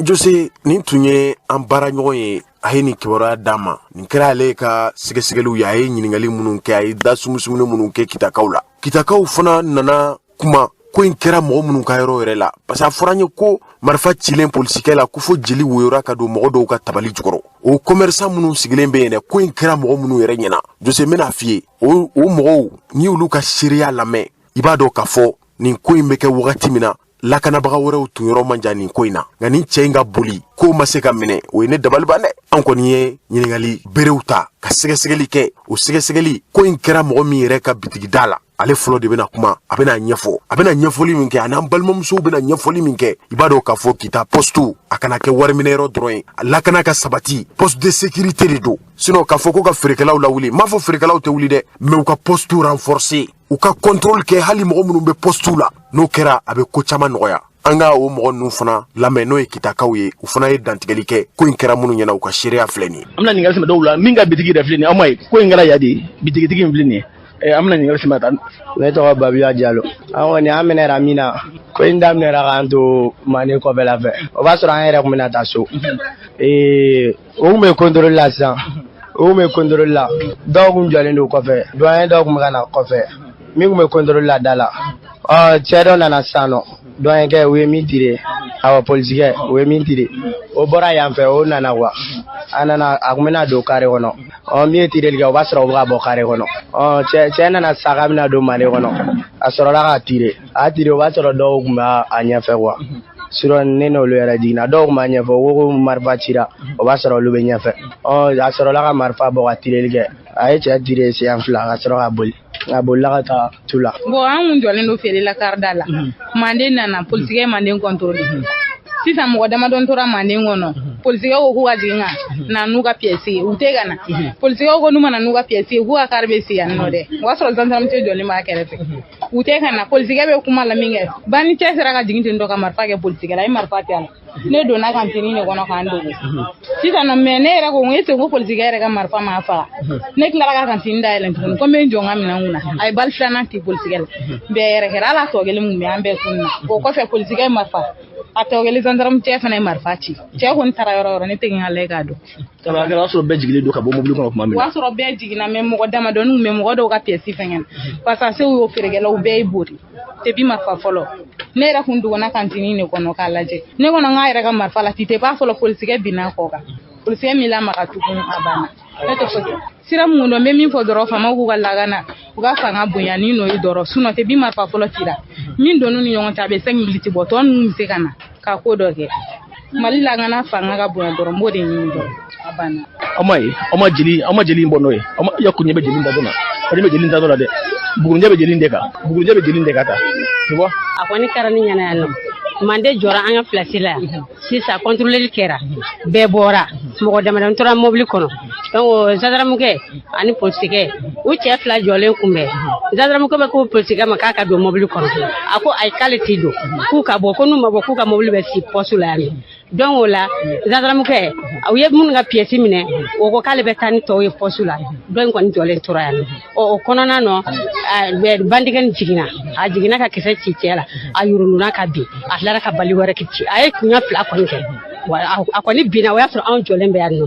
Jose nin tunye an bara ɲɔgɔn ye a ye nin kibaruya d'a ma nin kɛra ale ka sɛgɛsɛgɛliw ye a ye ɲiningali minnu kɛ a ye da sumusumuni minnu kɛ kitakaw la kitakaw fana nana kuma ko in kɛra mɔgɔ minnu ka yɔrɔ yɛrɛ la parce que a fɔra n ye ko marifa cilen polisikɛ la ko fo jeli woyora ka don mɔgɔ dɔw ka tabali jukɔrɔ o commerçant minnu sigilen bɛ yen dɛ ko in kɛra mɔgɔ minnu yɛrɛ ɲɛna Jose n bɛna f'i ye o mɔgɔw ni olu ka seereya lamɛn i b'a dɔn k'a fɔ nin ko in bɛ kɛ wagati min na lakanabaga wɛrɛw tun yɔrɔ man jan nin ko in na nka nin cɛ in ka boli ko ma se ka minɛ o ye ne dabali ban dɛ an kɔni ye ɲiningali berew ta ka sɛgɛsɛgɛli kɛ o sɛgɛsɛgɛli ko in kɛra mɔgɔ min yɛrɛ ka bitigida la ale fɔlɔ de bena kuma a bena ɲɛfɔli min kɛ a n'an balimamusow bena ɲɛfɔli min kɛ i b'a dɔn k'a fɔ kita postu a kana kɛ wariminɛyɔrɔ dɔrɔn ye a lakana ka sabati poste de sécurité de don sinon k'a fɔ ko ka feerekɛlaw lawuli m'a fɔ feerekɛlaw tɛ wuli dɛ mais u ka postu renforcer u ka contrôle kɛ hali mɔgɔ minnu bɛ postu la n'o kɛra a bɛ ko caman nɔgɔya an ka o mɔgɔ ninnu fana lamɛn n'o ye kitakaw ye u fana ye dantigɛli kɛ ko in kɛra minnu ɲɛna u ka seereya filɛ nin ye an bɛna ɲininkali sɛmɛ dɔw la min ka bitigi yɛrɛ filɛ nin ye aw ma ye ko in kɛra ya de bitigitigi in filɛ nin ye an bɛna ɲininkali sɛmɛ tan ne tɔgɔ Babiya Jalo an kɔni an minɛra min na ko in daminɛra k'an to Mande kɔfɛla fɛ o b'a sɔrɔ an yɛrɛ tun bɛna taa so o tun bɛ contrôle la sisan o tun bɛ contrôle la dɔw tun jɔlen don kɔfɛ doyen dɔw tun bɛ ka na kɔfɛ min tun bɛ contrôle la da la cɛ dɔ nana sisan nɔ doyen kɛ u ye min tire awɔ polisikɛ u ye min tire o bɔra yan fɛ o nana quoi a nana a tun bɛna don carré kɔnɔ min ye tireli kɛ o b'a sɔrɔ o bɛ ka bɔ carré kɔnɔ cɛ nana sisan k'a bɛna don Mande kɔnɔ a sɔrɔla ka tire a tire o b'a sɔrɔ dɔw tun b'a ɲɛfɛ quoi sinon ne n'olu yɛrɛ jiginna dɔw tun b'a ɲɛfɛ o ko marifa cira o b'a sɔrɔ olu bɛ ɲɛfɛ a sɔrɔla ka marifa bɔ ka tireli kɛ a ye cɛ tire siɲɛ 2 ka sɔrɔ ka boli a bolila ka taa tu la bon an kun jɔlen don feerela karida la Mande nana polisikɛ Mande contrôle sisan mɔgɔ damadɔ tora Mande kɔnɔ polisikɛw ko k'u ka jigin ka na n'u ka pièce ye u tɛ ka na polisikɛw ko n'u mana n'u ka pièce ye k'u ka carte bɛ sigi yan nɔ dɛ o y'a sɔrɔ gendarmerie jɔlen b'a kɛrɛfɛ u tɛ ka na polisikɛ bɛ kuma la min kɛ bani cɛ sera ka jigin ten tɔ ka marifa kɛ polisikɛ la a ye marifa tɛ a la ne donna kantini de kɔnɔ k'an dogo sisan nɔ mais ne yɛrɛ ko est-ce que ko polisikɛ yɛrɛ ka marifa m'a faga ne tilara ka kantini dayɛlɛn tuguni ko n bɛ n jɔ n ka minɛn kun na a ye bali filanan ci polisikɛ la bɛɛ yɛrɛ kɛra ala tɔ kelen mun bɛ an bɛɛ tunun na o kɔfɛ polisikɛ marifa a tɔ kelen gendarme cɛ fana ye marifa ci cɛ kɔni taara yɔrɔ o yɔrɔ ne tɛ kɛ n ka lajɛ k'a dɔn o y'a sɔrɔ bɛɛ jigilen don ka bɔ mobili kɔnɔ tuma min o y'a sɔrɔ bɛɛ jiginna mais mɔgɔ damadɔnin mais mɔgɔ dɔw ka pièce fɛngɛn parce que se y'o feerekɛlaw bɛɛ ye bori depuis marifa fɔlɔ ne yɛrɛ kun duguna kantini de kɔnɔ k'a lajɛ ne kɔnɔ n k'a yɛrɛ ka marifa la tite b'a fɔlɔ polisikɛ binna kɔ kan polisikɛ min lamaga tugun a banna ne tɛ fosi sira mun don n bɛ min fɔ dɔrɔn faamaw k'u ka lakana u ka fanga bonya ni n'o ye dɔrɔn sinon tɛ bi marifa fɔlɔ cira min donn'u ni ɲɔgɔn cɛ a bɛ 5 minutes bɔ tɔ ninnu bɛ se ka na ka ko dɔ kɛ Mali lakana fanga ka bonya dɔrɔn n b'o de ɲini dɔrɔn a banna aw ma jeli in bɔ n'o ye aw ma ya kun ɲɛ bɛ jeli in da dɔ la ko ne bɛ jeli in da dɔ la dɛ Bugunjɛ bɛ jeli in de kan Bugunjɛ bɛ jeli in de ka ta tu vois a kɔni kɛra ni ɲɛna yan nɔ Mande jɔra an ka place la yan sisan contrôle kɛra bɛɛ bɔra mɔgɔ damadɔ tora mobile kɔnɔ donc gendarmekɛ ani polisikɛ u cɛ 2 jɔlen kunbɛn gendarmekɛ bɛ ko polisikɛ ma k'a ka don mobile kɔnɔ a ko ayi k'ale tɛ don k'u ka bɔ ko n'u ma bɔ k'u ka mobile bɛ sigi poste la yan donc o la gendarmekɛ u ye minnu ka pièce minɛ o ko k'ale bɛ taa ni tɔw ye poste la dɔ in kɔni jɔlen tora yan o kɔnɔna nɔ bandigɛni jiginna a jiginna ka kisɛ ci cɛ la a yurununa ka bin a tilara ka bali wɛrɛ kɛ ci a ye kunya 2 kɔni kɛ a kɔni binna o y'a sɔrɔ anw jɔlen bɛ yan nɔ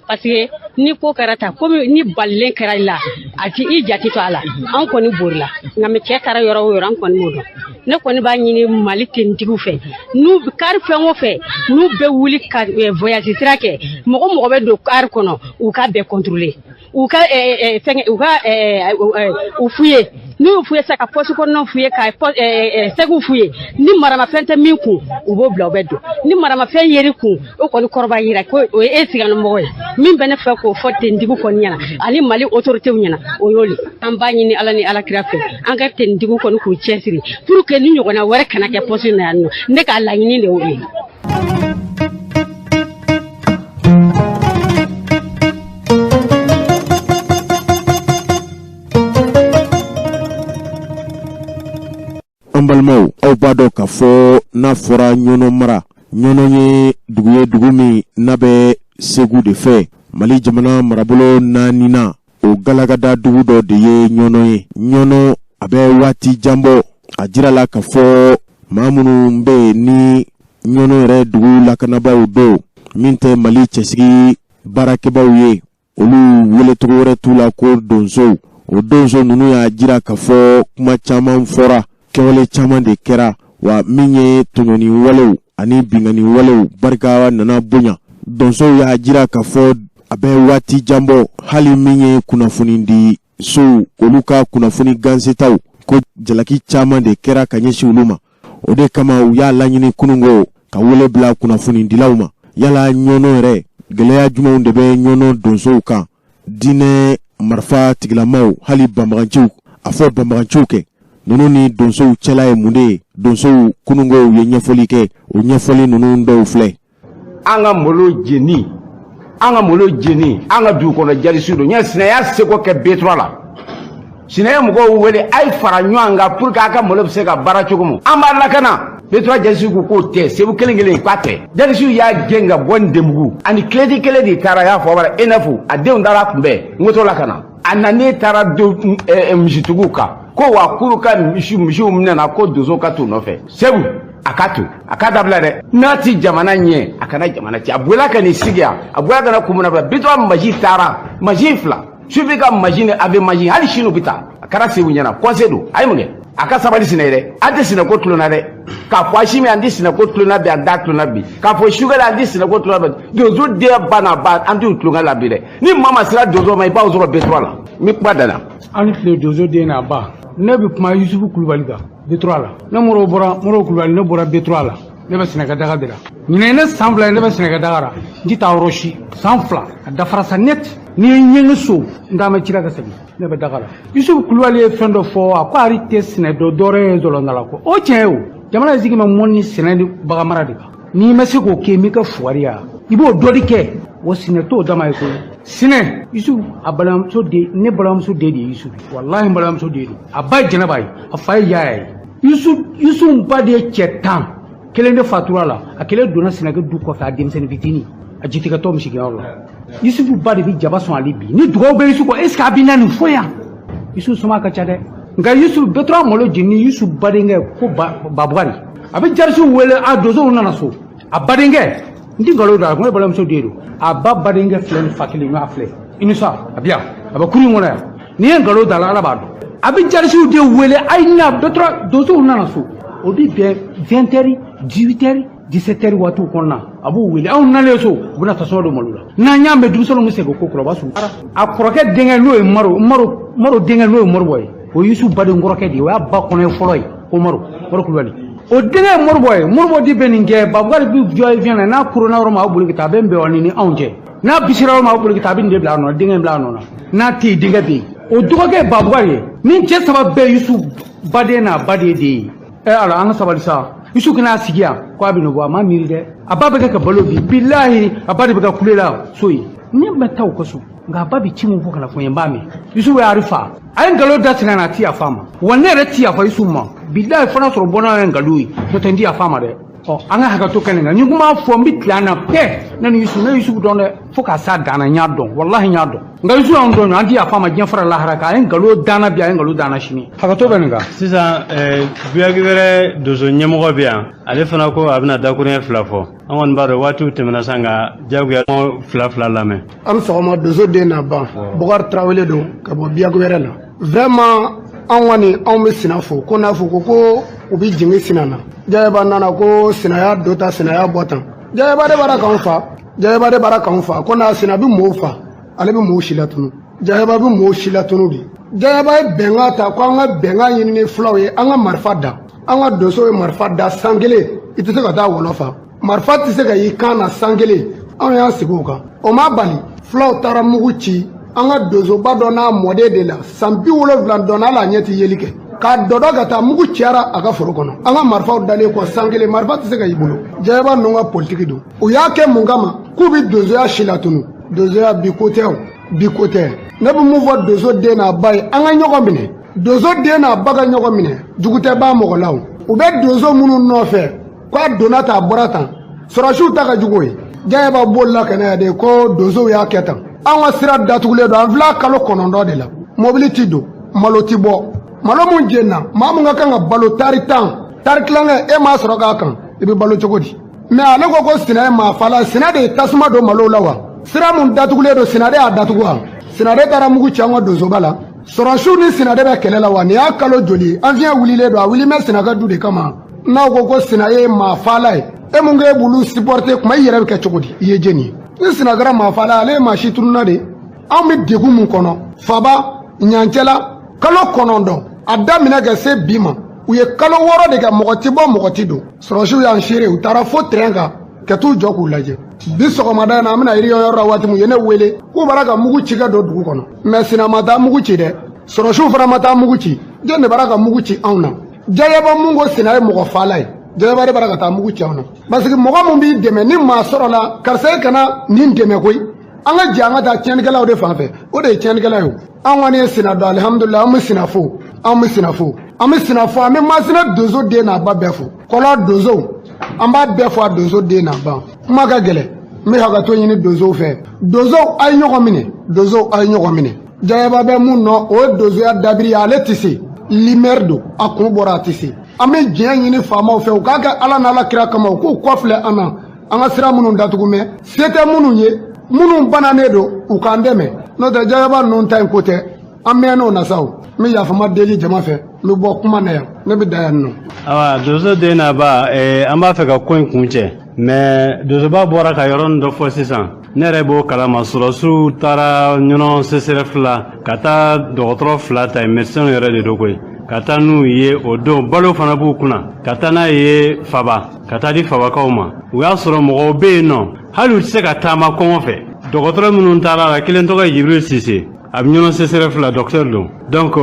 parce que ni ko kɛra ta komi ni balilen kɛra la a ti i jati to a la an kɔni borila nka mɛ cɛ taara yɔrɔ o yɔrɔ an kɔni m'o dɔn ne kɔni b'a ɲini Mali tenitigiw fɛ n'u kari fɛn o fɛ n'u bɛ wuli ka voyage sira kɛ mɔgɔ bɛ don kari kɔnɔ u ka bɛɛ contrôler u ka u f'u ye n'u y'u f'u ye sa ka poste kɔnɔnaw f'u ye ka sɛgiw f'u ye ni maramafɛn tɛ min kun u b'o bila u bɛ don ni maramafɛn yer'i kun o kɔni kɔrɔ b'a yira ko o ye e sigilamɔgɔ ye min bɛ ne fɛ k'o fɔ tenitigiw kɔni ɲɛna ani Mali autorités ɲɛna o y'o le an b'a ɲini Ala ni Alakira fɛ an ka tenitigiw kɔni k'u cɛsiri pour que ni ɲɔgɔnna wɛrɛ kana kɛ poste na yan nɔ ne k'a laɲini de y'o ye. An balimaw aw b'a dɔn k'a fɔ n'a fɔra ɲɔnɔ mara ɲɔnɔ ye dugu min n'a bɛ Segu de fɛ Mali jamana marabolo 4nan o galagada dugu dɔ de ye ɲɔnɔ ye ɲɔnɔ a bɛ waati janbɔ a jirala k'a fɔ maa minnu bɛ ni ɲɔnɔ yɛrɛ dugu lakanabaw don min tɛ Mali cɛsigi baarakɛbaw ye olu welecogo wɛrɛ t'u la ko donsow o donso ninnu y'a jira k'a fɔ kuma caman fɔra kɛwale caman de kɛra wa min ye tɔɲɔni walew ani bingani walew barika nana bonya donsow y'a jira k'a fɔ a bɛ waati janbɔ hali min ye kunnafoni di sow olu ka kunnafoni gansetaw ko jalaki caman de kɛra ka ɲɛsin olu ma o de kama u y'a laɲini kunungo ka wele bila kunnafonidilaw ma yala ɲɔnɔ yɛrɛ gɛlɛya jumanw de bɛ ɲɔnɔ donsow kan diinɛ marifa tigilamaw hali banbaganciw a fɔ banbaganciw kɛ nunu ni donsow cɛla ye mun de ye donsow kunungow ye ɲɛfɔli kɛ o ɲɛfɔli nunu dɔw filɛ an ka malo jeni an ka dugu kɔnɔ jalisiw don ɲɛ sinaya seko kɛ B3 la sinaya mɔgɔw wele a ye fara ɲɔgɔn kan pour que a ka malo bɛ se ka baara cogo min an b'a lakana B3 jalisiw ko k'o tɛ Sebu kelen kelen k'a tɛ jalisiw y'a gɛn ka bɔ Ndenbugu ani kiledi kelen de taara y'a fɔ bara ENF a denw taara kunbɛn n ko t'o lakana a nanen taara misitigiw kan ko wa k'olu ka misiw minɛna ko donso ka t'u nɔfɛ Sebu a ka to a ka dabila dɛ n'a ti jamana ɲɛ a kana jamana ci a bɔla ka nin sigi yan a bɔla ka na kumuna fɛ B3 machine taara machine fila sufi ka machine a bɛ machine hali sini u bɛ taa a kɛra Sebu ɲɛna conseil don a ye mun kɛ a ka sabali sinɛ dɛ an tɛ sinɛko tulonna dɛ k'a fɔ Asimi an tɛ sinɛko tulonna bi an t'a tulonna bi k'a fɔ Sugɛli an tɛ sinɛko tulonna bi donso den ba n'a ba an t'u tulonna la bi dɛ ni maa ma sera donso ma i b'aw sɔrɔ B3 la n bɛ kuma danna. an tile donso den n'a ba ne bɛ kuma Yusufu Kulubali kan B3 la ne Moro Kulubali ne bɔra B3 la ne bɛ Sɛnɛkɛdaga de la ɲinɛ ne san 2 ne bɛ Sɛnɛkɛdaga la n tɛ taa yɔrɔ si san 2 a dafara sa net ni ye ɲɛŋɛ so n t'a mɛn cira ka segin ne bɛ daga la Yusufu Kulubali ye fɛn dɔ fɔ a ko ale tɛ sɛnɛ dɔ dɔwɛrɛ ye Zɔlɔnda la ko o tiɲɛ ye o jamana ye sigi mɛ mɔni ni sɛnɛ ni baganmara de kan n'i ma se k'o kɛ i m'i ka fugariya i b'o dɔ de kɛ o sinɛ t'o dama ye koyi sinɛ Yusufu a balimamuso de ne balimamuso de ye Yusufu walahi n balimamuso de don a ba ye Jɛnɛba ye a fa ye Yaya ye Yusufu ba de ye cɛ 10 kelen de fatura la a kelen donna Sɛnɛkɛ du kɔfɛ a denmisɛnnin fitinin a jitigɛtɔ misigɛnyɔrɔ la Yusufu ba de bɛ jaba sɔn ale bi ni dugawu bɛ Yusufu est ce que a bɛ na nin fɔ yan Yusufu suma ka ca dɛ nka Yusufu B3 malo jeni Yusufu badenkɛ ko Babugari a bɛ jarisiw wele a donsow nana so a badenkɛ n tɛ nkalon da ko ne balimamuso den don a ba badenkɛ filɛ ni fa kelen ɲɔgɔn filɛ Inusa a bɛ yan a bɛ kurun kɔnɔ yan n'i ye nkalon da la Ala b'a dɔn a bɛ jarisiw de wele a ye na B3 donsow nana so o bɛ bɛn 20h 18h 17h waatiw kɔnɔna a b'u wele anw nalen so u bɛna tasuma don malo la n'an y'a mɛn denmisɛnninw bɛ segin ko kɔrɔba su a kɔrɔkɛ denkɛ n'o ye Maro denkɛ n'o ye Moribo ye o ye Yusufu baden kɔrɔkɛ de ye o y'a ba kɔnɔ ye fɔlɔ ye ko Maro Kulubali o denkɛ ye Moribo ye Moribo di bɛ nin kɛ Babugari bɛ jɔ ye fiɲɛ na n'a koronna yɔrɔ min a bɛ boli ka taa a bɛ n bɛn ni anw cɛ n'a bisira yɔrɔ min a bɛ boli ka taa a bɛ nin de bila a nɔ na denkɛ in bila a nɔ na n'a tɛ yen denkɛ bɛ yen o dɔgɔkɛ ye Babugari ye ni cɛ 3 bɛɛ Yusufu baden n'a ba de ye ala an ka sabali sa Yusufu kana sigi yan ko a bɛ nɔbɔ a ma miiri dɛ a ba bɛ kɛ ka balo bi bilahi a ba de bɛ ka kule la so ye ne bɛ taa o ka so nka a ba bɛ ci min fɔ ka na fɔ n ye n b'a mɛn Yusufu y'a fa a ye nkalon da Sinɛ na a ti yafa ma wa ne yɛrɛ ti yafa Yusufu ma bilahi fana sɔrɔ bɔnna ye nkalon ye n'o tɛ n ti yafa ma dɛ an ka hakɛto kɛ nin kan ni n kuma fɔ n bɛ tile an na bɛɛ ne ni Yusufu dɔn dɛ fo ka s'a dan na n y'a dɔn walahi n y'a dɔn nka Yusufu y'anw dɔn an ti yafa ma diɲɛ fara lahara kan a ye nkalon danna bi a ye nkalon danna sini hakɛto bɛ nin kan sisan Buyaki wɛrɛ donso ɲɛmɔgɔ bɛ yan ale fana ko a bɛna dakuruɲɛ 2 fɔ an kɔni b'a dɔn waatiw tɛmɛna san nka diyagoya 2 lamɛn an sɔgɔma donso den n'a ba Bukari Tarawele don ka bɔ Buyaki wɛrɛ la vraiment anw kɔni anw bɛ Sinɛ fo ko n'a fɔ ko u bɛ jigin Sinɛ na Jayaba nana ko Sinɛ y'a dɔ ta Sinɛ y'a bɔ tan Jayaba de b'ala k'anw fa ko n'a Sinɛ bɛ mɔɔw fa ale bɛ mɔɔw si latunu Jayaba bɛ mɔɔw si latunu de Jayaba ye bɛnkan ta ko an ka bɛnkan ɲini ni fulaw ye an ka marifa da an ka donso ye marifa da san kelen i tɛ se ka taa wolofa marifa tɛ se ka y'i kan na san kelen anw y'an sigi o kan o ma bali fulaw taara mugu ci an ka donsoba dɔ n'a mɔden de la san 70 dɔnna hali a ɲɛ tɛ yeli kɛ k'a dɔdɔ ka taa mugu cɛra a ka foro kɔnɔ an ka marifaw dalen kɔ san kelen marifa tɛ se ka y'i bolo Jayaba ninnu ka politiki don u y'a kɛ mun kama k'u bɛ donsoya si latunu donsoya bi ko tɛ o bi ko tɛ ne bɛ mun fɔ donso den n'a ba ye an ka ɲɔgɔn minɛ donso den n'a ba ka ɲɔgɔn minɛ jugu tɛ b'a mɔgɔ la o u bɛ donso minnu nɔfɛ k'a donna tan a bɔra tan sɔrɔsiw ta ka jugu ye Jayaba bolila ka na yan de ko donsow y'a kɛ tan an ka sira datugulen don an filɛ kalo 9 de la mobili ti don malo ti bɔ malo mun jenna maa mun ka kan ka balo tari 10 tari tilankɛ e m'a sɔrɔ k'a kan i bɛ balo cogo di mais ale ko Sinɛ ye maa fala Sinɛ de ye tasuma don malo la wa sira mun datugulen don Sinɛ de y'a datugu wa Sinɛ de taara mugu ci an ka donsoba la sɔrɔsiw ni Sinɛ de bɛ kɛlɛ la wa nin y'a kalo joli an fiɲɛ wulilen don a wuli mɛ Sinɛ ka du de kama n'aw ko Sinɛ ye maa fala ye e mun k'e b'olu supporter kuma i yɛrɛ bɛ kɛ cogo di i ye jɛni ye ni Sinɛ kɛra maa fala ale ye maa si tununna de anw bɛ degun mun kɔnɔ Faba Ɲancɛla kalo 9 a daminɛ ka se bi ma u ye kalo 6 de kɛ mɔgɔ ti bɔ mɔgɔ ti don sɔrɔsiw y'an seere u taara fo terrain kan ka t'u jɔ k'u lajɛ bi sɔgɔmada in na an bɛna yiri yɔrɔ la waati min u ye ne wele k'u b'ala ka mugu ci ka don dugu kɔnɔ mais Sina ma taa mugu ci dɛ sɔrɔsiw fana ma taa mugu ci jɔn de b'ala ka mugu ci anw na Jayaba mun ko Sina ye mɔgɔ faala ye Jayaba de b'ala ka taa mugu ci anw na parce que mɔgɔ mun b'i dɛmɛ ni maa sɔrɔ la karisa kana nin dɛmɛ koyi an ka jɛ an ka taa tiɲɛnikɛlaw de fan fɛ o de ye tiɲɛnikɛla ye an kɔni ye Sina dɔn alihamudulila an bɛ Sina fo an bɛ Sina fo an bɛ Sina fo an bɛ Masina Donso den n'a ba bɛɛ fo Kɔlɔ Donso an b'a bɛɛ fɔ a Donso den n'a ba kuma ka gɛlɛn n bɛ hakɛto ɲini Donso fɛ Donso a ye ɲɔgɔn minɛ Donso a ye ɲɔgɔn minɛ Jayaba bɛ mun nɔ o ye Donsoya dabiri ye ale tɛ se limɛri don a kun bɔra a tɛ se an bɛ diɲɛ ɲini faamaw fɛ u k'a kɛ Ala n'Ala kira kama u k'u kɔfilɛ an na an ka sira minnu datugu mɛ se tɛ minnu ye minnu bananen don u k'an dɛmɛ n'o tɛ Jayaba ninnu ta in ko tɛ an mɛn'o na sa o n bɛ yafama deli jama fɛ n bɛ bɔ kuma na yan ne bɛ da yan nɔ. Awa Donso den n'a ba an b'a fɛ ka ko in kun cɛ mais Donsoba bɔra ka yɔrɔnin dɔ fɔ sisan ne yɛrɛ b'o kalama sɔrɔsiw taara ɲɔnɔ CSRF la ka taa dɔgɔtɔrɔ 2 ta médecin yɛrɛ de don koyi ka taa n'u ye o don balo fana b'u kunna ka taa n'a ye Faba ka taa di Fabakaw ma u y'a sɔrɔ mɔgɔw bɛ yen nɔ hali u tɛ se ka taama kɔngɔ fɛ dɔgɔtɔrɔ minnu taara la kelen tɔgɔ ye Jibril Sise a bɛ ɲɔnɔ CSRF la docteur don donc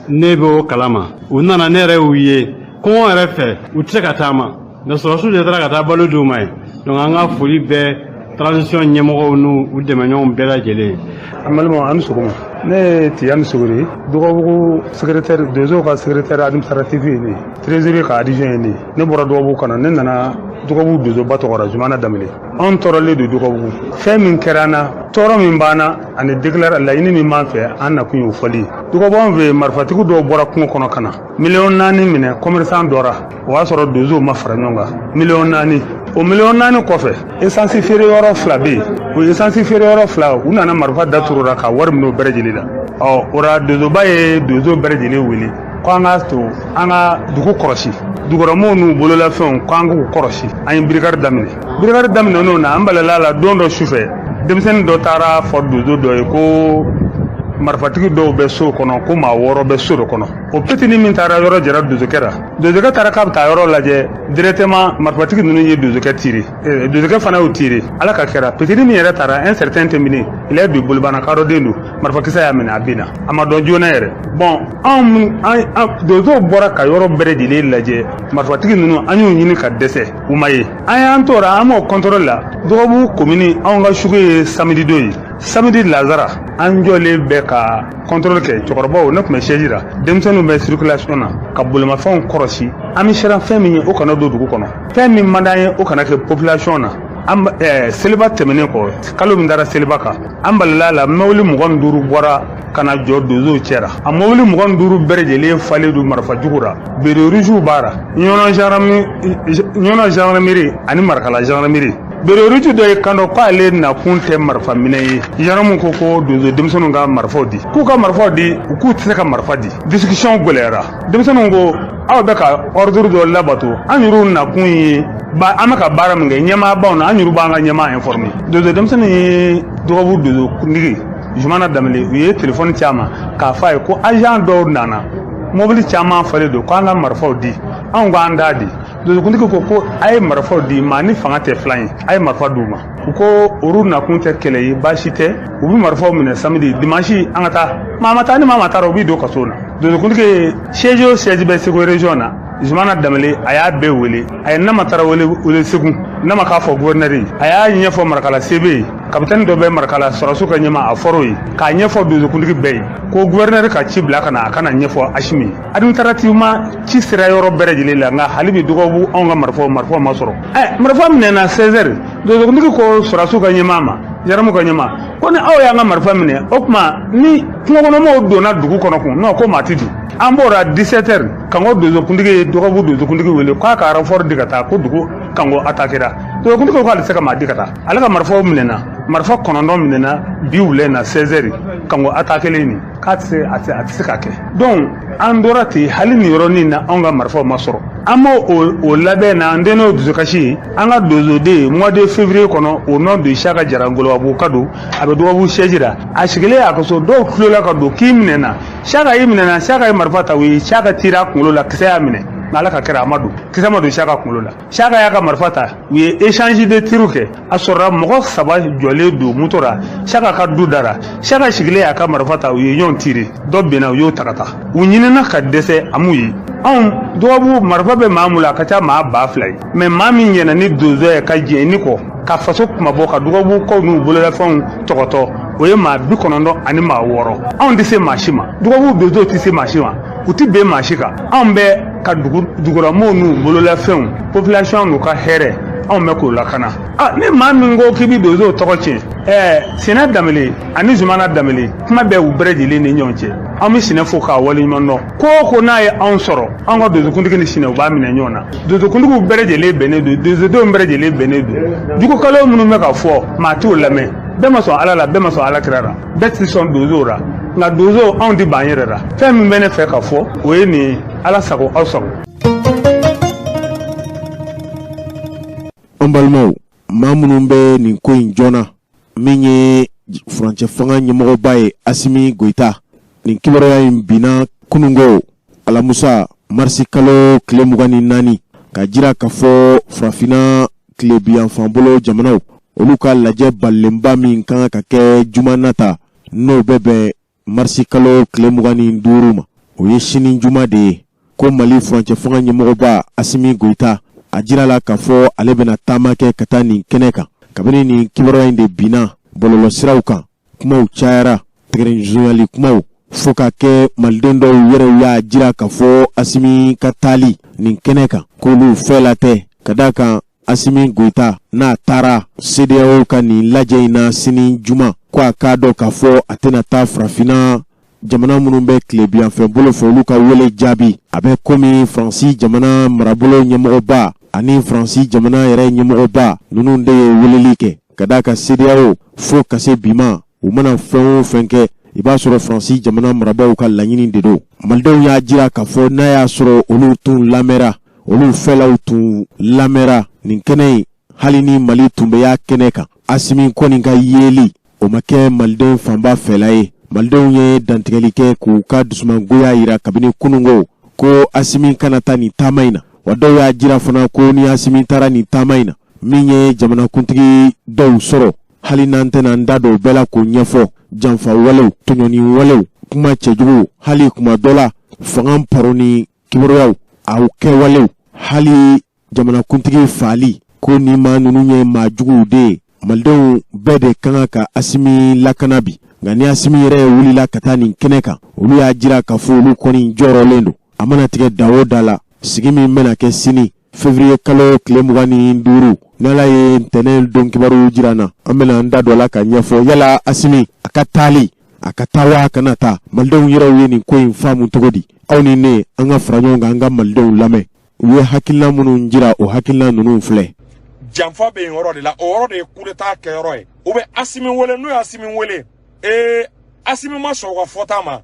ne b'o kalama u nana ne yɛrɛ y'u ye kɔngɔ yɛrɛ fɛ u tɛ se ka taama mais sɔrɔsiw de taara ka taa balo d'u ma ye donc an ka foli bɛɛ transition ɲɛmɔgɔw n'u u dɛmɛɲɔgɔnw bɛɛ lajɛlen. An balimaw an ni sɔgɔma ne ye Tiyani Sogore Dɔgɔbugu secrétaire Donso ka secrétaire administratif ye ne ye trésorier ka adjoint ye ne ye ne bɔra Dɔgɔbugu ka na ne nana Dɔgɔbugu Donsoba tɔgɔ la Zumana Danbele anw tɔɔrɔlen don Dɔgɔbugu fɛn min kɛra an na tɔɔrɔ min b'an na ani déclare laɲini min b'an fɛ an nakun y'o fɔli Dɔgɔbugu an fɛ marifatigiw dɔw bɔra kungo kɔnɔ ka na 4 minɛ commerçant dɔra o y'a sɔrɔ Donso ma fara ɲɔgɔn kan 4 o 4 kɔfɛ essence feere yɔrɔ 2 bɛ yen o essence feere yɔrɔ 2 u nana marifa daturura ka wari minɛ o bɛɛ lajɛlen la o la Donsoba ye Donso bɛɛ lajɛlen wele ko an ka to an ka dugu kɔlɔsi dugukɔrɔmɔgɔw n'u bololafɛnw ko an k'u kɔlɔsi an ye birikari daminɛ n'o na an balala la don dɔ sufɛ denmisɛnnin dɔ taara fɔ Donso dɔ ye ko marifatigi dɔw bɛ so kɔnɔ ko maa 6 bɛ so dɔ kɔnɔ o petini min taara yɔrɔ jɛra Donsokɛ la Donsokɛ taara k'a bɛ taa yɔrɔ lajɛ directement marifatigi ninnu ye Donsokɛ tirer Donsokɛ fana y'o tirer ala ka kɛra petini min yɛrɛ taara un certain terminé il est du bolibana karoden don marifakisɛ y'a minɛ a bɛ na a ma dɔn joona yɛrɛ bon Donso bɔra ka yɔrɔ bɛɛ lajɛlen lajɛ marifatigi ninnu an y'u ɲini ka dɛsɛ u ma ye an y'an tora an m'o contrôle la Dɔgɔbugu commune anw ka sugu ye samedi don ye samedi lazara an jɔlen bɛ ka contrôle kɛ cɛkɔrɔbaw ne tun bɛ siège la denmisɛnninw bɛ circulation na ka bolimafɛnw kɔrɔsi an bɛ siran fɛn min ye o kana don dugu kɔnɔ fɛn min man d'an ye o kana kɛ population na an seliba tɛmɛnen kɔ kalo min dara seliba kan an balila la mobili 25 bɔra ka na jɔ Donsow cɛra a mobili 25 bɛɛ lajɛlen falen don marifajugu la bere rouge b'a la ɲɔnɔ gendarmerie ani marakala gendarmerie bere rouge dɔ ye kan dɔ k'ale nakun tɛ marifa minɛ ye gendarme ko Donso denmisɛnninw ka marifaw di k'u ka marifaw di u k'u tɛ se ka marifa di discussion gɛlɛyara denmisɛnninw ko aw bɛ ka ordre dɔ labato an yɛrɛw nakun ye an bɛ ka baara min kɛ ɲɛmaabaw na an yɛrɛw b'an ka ɲɛmaa informer Donso denmisɛnnin ye Dɔgɔbugu Donso kuntigi Zumana Danbele u ye téléphone ci a ma k'a fɔ a ye ko agent dɔw nana mobili caman falen don k'an ka marifaw di anw k'an da di Donso kuntigi ko a ye marifaw di maa ni fanga tɛ filan ye a ye marifa d'u ma u ko olu nakun tɛ kɛlɛ ye baasi tɛ u bɛ marifaw minɛ samedi dimanche an ka taa maa ma taa ni maa ma taara u b'i don kaso la Donso kuntigi siège o siège bɛ Segu région na Zumana Danbele a y'a bɛɛ wele a ye Nama Tarawele wele Segu Nama k'a fɔ gouverneur ye a y'a ɲɛfɔ Marakala sebe ye capitaine dɔ bɛ Marakala sɔrɔsiw ka ɲɛma a fɔr'o ye k'a ɲɛfɔ Donso kuntigi bɛɛ ye ko gouverneur ka ci bila ka na a kana ɲɛfɔ Asimi administrativement ci sera yɔrɔ bɛɛ lajɛlen la nka hali bi Dɔgɔbugu anw ka marifaw ma sɔrɔ marifa minɛna 16h Donso kuntigi ko sɔrɔsiw ka ɲɛma ma Jaramu ka ɲɛma ko ni aw y'an ka marifa minɛ o tuma ni kungokɔnɔmɔgɔw donna dugu kɔnɔ kun non ko maa tɛ di an bɔra 17h kanko Donso kuntigi ye Dɔgɔbugu Donso kuntigi wele k'a ka renfort di ka taa ko dugu kanko attaquera Donso kuntigi ko ale tɛ se ka maa di ka taa ale ka marifaw minɛna marifa 9 minɛna bi wulɛ na 16h kanko attaquelen nin k'a a tɛ se ka kɛ donc an dora ten hali nin yɔrɔnin na anw ka marifaw ma sɔrɔ an b'o labɛn na an den n'o dusukasi ye an ka Donsoden mois de février kɔnɔ au nom de Saka Jara Ngolobabu ka don a bɛ Dɔgɔbugu siège la a sigilen a kaso dɔw tulola ka don k'i minɛna Saka y'i minɛna Saka ye marifa ta u ye Saka tira a kunkolo la kisɛ y'a minɛ ala ka kɛra amadu kisɛ ma don Saka kunkolo la Saka y'a ka marifa ta u ye échange de tirs kɛ a sɔrɔla mɔgɔ 3 jɔlen don moto la Saka ka du dara Saka sigilen y'a ka marifa ta u ye ɲɔgɔn tirer dɔ benna u y'o ta ka taa u ɲinina ka dɛsɛ amu ye anw dɔgɔbu marifa bɛ maa mun la a ka ca maa 2000 ye mais maa min ɲɛna ni donso ye ka jɛnni kɔ ka faso kumabɔ ka dɔgɔbu kɔw n'u bololafɛnw tɔgɔtɔ o ye maa 90 ani maa 6 anw tɛ se maa si ma dɔgɔbu donso tɛ se maa si ma u tɛ bɛn maa si kan anw bɛ ka duguramow n'u bololafɛnw population n'u ka hɛrɛ anw bɛ k'o lakana ni maa min ko k'i bɛ donso tɔgɔ tiɲɛ Sɛnɛ Danbele ani Zumana Danbele kuma bɛ u bɛɛ lajɛlen ni ɲɔgɔn cɛ an bɛ Sɛnɛ fo k'a waleɲuman dɔn ko o ko n'a ye anw sɔrɔ an ka donsokuntigi ni Sɛnɛ u b'a minɛ ɲɔgɔn na donsokuntigiw bɛɛ lajɛlen bɛnnen don donsodenw bɛɛ lajɛlen bɛnnen don jugukalaw minnu bɛ ka fɔ maa t'o lamɛn bɛɛ ma sɔn Ala la bɛɛ ma sɔn Alakira la bɛɛ tɛ sɔn donsow la nka donsow anw tɛ ban yɛrɛ la fɛn min bɛ ne fɛ ka fɔ o ye nin Ala sago aw sago. An balimaw maa minnu bɛ nin ko in joona min ye furancɛ fanga ɲɛmɔgɔba ye Asimi Goita nin kibaruya in binna kunungo alamusa marisi kalo tile 24 ka jira ka fɔ farafina tile biyanfan bolo jamanaw olu ka lajɛ balenba min kan ka kɛ juma nata n'o bɛ bɛn marisi kalo tile 25 ma o ye sini juma de ye ko Mali furancɛ fanga ɲɛmɔgɔba Asimi Goita a jira la ka fɔ ale bɛna taama kɛ ka taa nin kɛnɛ kan kabini nin kibaruya in de binna bɔlɔlɔ siraw kan kumaw cayara tɛgɛrɛnjɛnyali kumaw fo ka kɛ maliden dɔw yɛrɛ y'a jira ka fɔ Asimi ka taali nin kɛnɛ kan k'olu fɛ la tɛ ka da kan Asimi Goita n'a taara CEDEAO ka nin lajɛ in na sini juma ko a k'a dɔn ka fɔ a tɛna taa farafina jamana minnu bɛ tile biyanfɛ bolo fɛ olu ka wele jaabi a bɛ komi Faransi jamana marabolo ɲɛmɔgɔba ani Faransi jamana yɛrɛ ɲɛmɔgɔba ninnu de ye weleli kɛ ka da kan CEDEAO fo ka se bi ma u mana fɛn o fɛn kɛ i b'a sɔrɔ Faransi jamana marabaw ka laɲini de don malidenw y'a jira ka fɔ n'a y'a sɔrɔ olu tun lamɛnra olu fɛlaw tun lamɛnra nin kɛnɛ in hali ni Mali tun bɛ y'a kɛnɛ kan Asimi kɔni ka yeeli o ma kɛ malidenw fanba fɛla ye malidenw ye dantigɛli kɛ k'u ka dusumangoya yira kabini kunungo ko Asimi kana taa nin taama in na wa dɔw y'a jira fana ko ni Asimi taara nin taama in na min ye jamanakuntigi dɔw sɔrɔ hali n'an tɛna an da don bɛɛ la k'o ɲɛfɔ janfa walew tɔɲɔni walew kuma cɛjugu hali kuma dɔ la fanga paro ni kibaruyaw aw kɛwalew hali jamanakuntigi faali ko ni maa ninnu ye maa juguw de ye malidenw bɛɛ de kan ka Asimi lakana bi nka ni Asimi yɛrɛ wulila ka taa nin kɛnɛ kan olu y'a jira ka fɔ olu kɔni jɔrɔlen don a mana tigɛ da o da la sigi min bɛna kɛ sini février kalo tile 25 n'ala ye ntɛnɛn don kibaru jirana an bɛna an da don la ka ɲɛfɔ yala Asimi a ka taali a ka taa wa a kana taa malidenw yɛrɛw ye nin ko in faamu cogo di aw ni ne an ka fara ɲɔgɔn kan an ka malidenw lamɛn u ye hakilina minnu jira o hakilina ninnu filɛ janfa bɛ yen yɔrɔ de la o yɔrɔ de ye coup d'état kɛ yɔrɔ ye u bɛ Asimi wele n'u ye Asimi wele Asimi ma sɔn u ka fɔta ma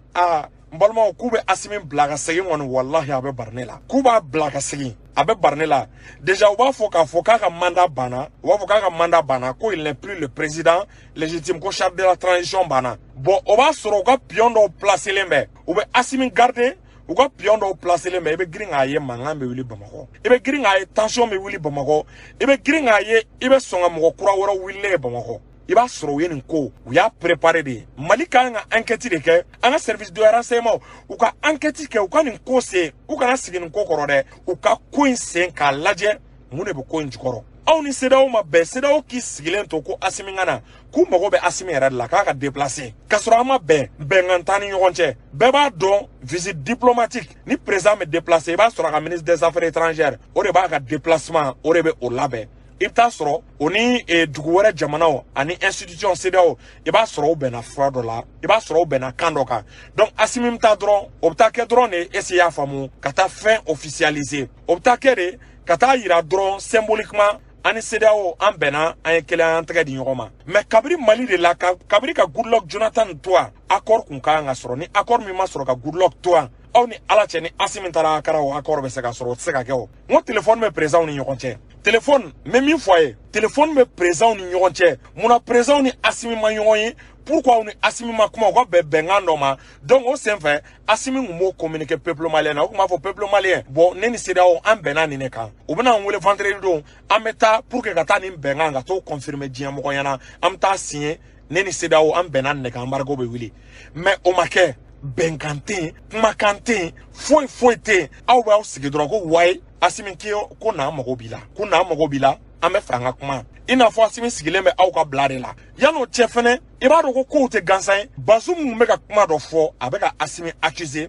n balimaw k'u bɛ Asimi bila ka segin kɔni wallahi a bɛ bari ne la k'u b'a bila ka segin a bɛ bari ne la déjà u b'a fɔ k'a fɔ k'a ka mandat banna u b'a fɔ k'a ka mandat banna ko il n'est plus le président légitime ko chef de la transition banna bon o b'a sɔrɔ u ka pion dɔw placelen bɛ u bɛ Asimi garder u ka pion dɔw placelen bɛ i bɛ girin k'a ye mankan bɛ wuli Bamakɔ i bɛ girin k'a ye tension bɛ wuli Bamakɔ i bɛ girin k'a ye i bɛ sɔn ka mɔgɔ kura wɛrɛ wililen ye Bamakɔ i b'a sɔrɔ u ye nin ko u y'a préparé de Mali kan ka enquête de kɛ an ka service de renseignement u ka enquête kɛ u ka nin ko sen u kana sigi nin ko kɔrɔ dɛ u ka ko in sen k'a lajɛ mun de bɛ ko in jukɔrɔ aw ni CEDEAO ma bɛn CEDEAO k'i sigilen to ko Asimi ka na k'u mago bɛ Asimi yɛrɛ de la k'a ka déplacer k'a sɔrɔ an ma bɛn bɛnkan t'an ni ɲɔgɔn cɛ bɛɛ b'a dɔn visite diplomatique ni président bɛ déplacer i b'a sɔrɔ a ka ministre des affaires étrangères o de b'a ka déplacement o de bɛ o labɛn i bɛ taa sɔrɔ o ni dugu wɛrɛ jamanaw ani institution CEDEAO i b'a sɔrɔ o bɛnna fura dɔ la i b'a sɔrɔ o bɛnna kan dɔ kan donc Asimi bɛ taa dɔrɔn o bɛ taa kɛ dɔrɔn de essayer y'a faamu ka taa fɛn officialiser o bɛ taa kɛ de ka taa yira dɔrɔn symboliquement ani CEDEAO an bɛnna an ye kelen an tɛgɛ di ɲɔgɔn ma mais kabiri Mali de la kabiri ka Goodluck Jonathan to yan accord kun kan ka sɔrɔ ni accord min ma sɔrɔ ka Goodluck to yan aw ni ala cɛ ni Asimi taara kara o accord bɛ se ka sɔrɔ o tɛ se ka kɛ o n ko téléphone bɛ président ni ɲɔgɔn cɛ téléphone mais min fɔ a ye téléphone bɛ président ni ɲɔgɔn cɛ munna président ni Asimi ma ɲɔgɔn ye pourquoi aw ni Asimi ma kuma u ka bɛn bɛnkan dɔ ma donc o senfɛ Asimi kun b'o communiquer peuple malien na o kun b'a fɔ peuple malien bon ne ni CEDEAO an bɛnna nin de kan u bɛna n wele vendredi don an bɛ taa pour que ka taa nin bɛnkan ka t'o confirmer diɲɛ mɔgɔ ɲɛna an bɛ taa signer ne ni CEDEAO an bɛnna nin de kan embargo bɛ wuli mais o ma kɛ bɛnkan tɛ yen kumakan tɛ yen foyi tɛ yen aw b'aw sigi dɔrɔn ko wayi Asimi ko n'an mago b'i la ko n'an mago b'i la an bɛ fɛ an ka kuma i n'a fɔ Asimi sigilen bɛ aw ka bila de la yan'o cɛ fɛnɛ i b'a dɔn ko kow tɛ gansan ye Bazoum mun bɛ ka kuma dɔ fɔ a bɛ ka Asimi accuser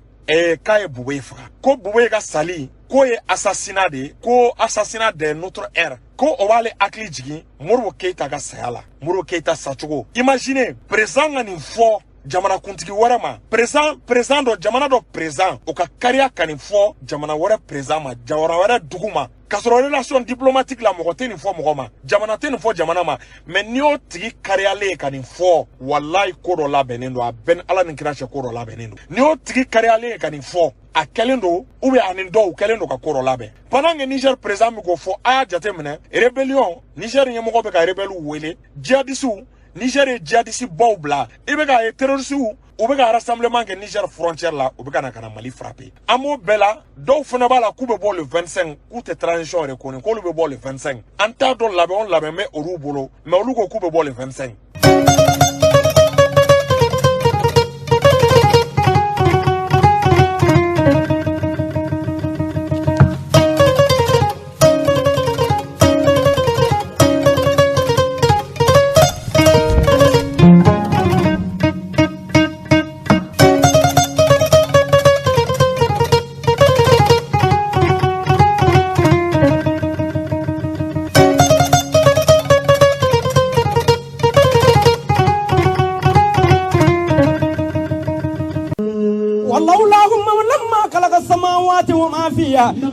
k'a ye Bubeye faga ko Bubeye ka sali k'o ye assassinat de ye ko assassinat de notre ère ko o b'ale hakili jigin Modibo Keita ka saya la Modibo Keita sacogo imaginez président ka nin fɔ jamana kuntigi wɛrɛ ma président dɔ jamana dɔ président o ka kariya ka nin fɔ jamana wɛrɛ président ma jamana wɛrɛ dugu ma ka sɔrɔ relation diplomatique la mɔgɔ tɛ nin fɔ mɔgɔ ma jamana tɛ nin fɔ jamana ma mais n'i y'o tigi kariyalen ka nin fɔ wallahi ko dɔ labɛnnen don a bɛɛ ala ni kira cɛ ko dɔ labɛnnen don n'i y'o tigi kariyalen ka nin fɔ a kɛlen don ou bien a ni dɔw kɛlen don ka ko dɔ labɛn pendant que Niger président bɛ k'o fɔ a y'a jateminɛ rébellion Niger ɲɛmɔgɔ bɛ ka rebelles wele djihadistes Niger ye djihadiste baw bila i bɛ ka ye terroristes u bɛ ka rassemblement kɛ Niger frontière la u bɛ ka na Mali frapper an b'o bɛɛ la dɔw fana b'a la k'u bɛ bɔ le 25 k'u tɛ transition yɛrɛ kɔni k'olu bɛ bɔ le 25 an t'a dɔn labɛn bɛ olu bolo mais olu ko k'u bɛ bɔ le 25.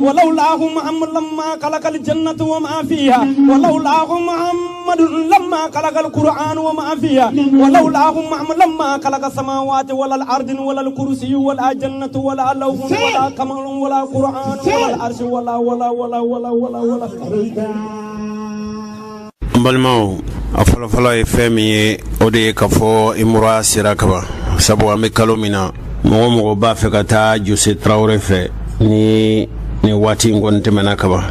ولولاه محمد لما خلق الجنة وما فيها ولولاه محمد لما خلق القرآن وما فيها ولولاه محمد لما خلق السماوات ولا الأرض ولا الكرسي ولا الجنة ولا لوح ولا قمر ولا قرآن ولا العرش ولا ولا ولا ولا ولا ولا Balmao a fɔlɔfɔlɔ ye fɛn min ye o de ye ka fɔ imura sera kaban sabu an bɛ kalo min na mɔgɔ b'a fɛ ka taa Jose Traoré fɛ ni waati in kɔni tɛmɛna kaban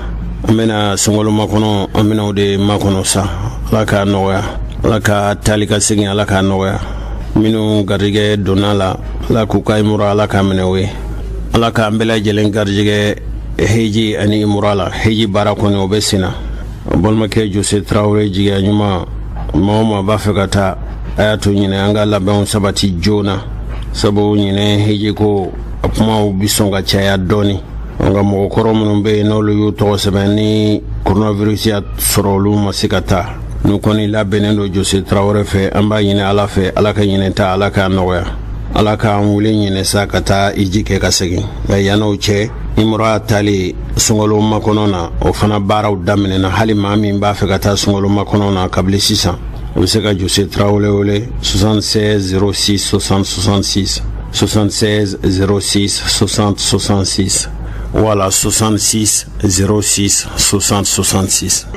an bɛna sunkalo makɔnɔ an bɛna o de makɔnɔ sa ala k'a nɔgɔya ala ka taali ka segin ala k'a nɔgɔya minnu garijɛgɛ donna la ala k'u ka imura ala k'a minɛ o ye ala k'an bɛɛ lajɛlen garijɛgɛ heji ani imura la heji baara kɔni o bɛ senna balimakɛ Jose Traoré jigiya ɲuman maa o maa b'a fɛ ka taa a y'a to ɲinɛ an ka labɛnw sabati joona sabu ɲinɛ heji ko a kumaw bi sɔn ka caya dɔɔni nka mɔgɔkɔrɔ minnu bɛ yen n'olu y'u tɔgɔ sɛbɛn ni coronavirus y'a sɔrɔ olu ma se ka taa n'u kɔni labɛnnen don Jose Traoré fɛ an b'a ɲini ala fɛ ala ka ɲinɛ ta ala k'a nɔgɔya ala k'an wele ɲinɛ sa ka taa iji kɛ ka segin nka yann'o cɛ imura taali sunkalo makɔnɔ na o fana baaraw daminɛna hali maa min b'a fɛ ka taa sunkalo makɔnɔ na kabili sisan o bɛ se ka Jose Traoré wele 76 06 60 66 76 06 60 66 wala 66 06 60 66.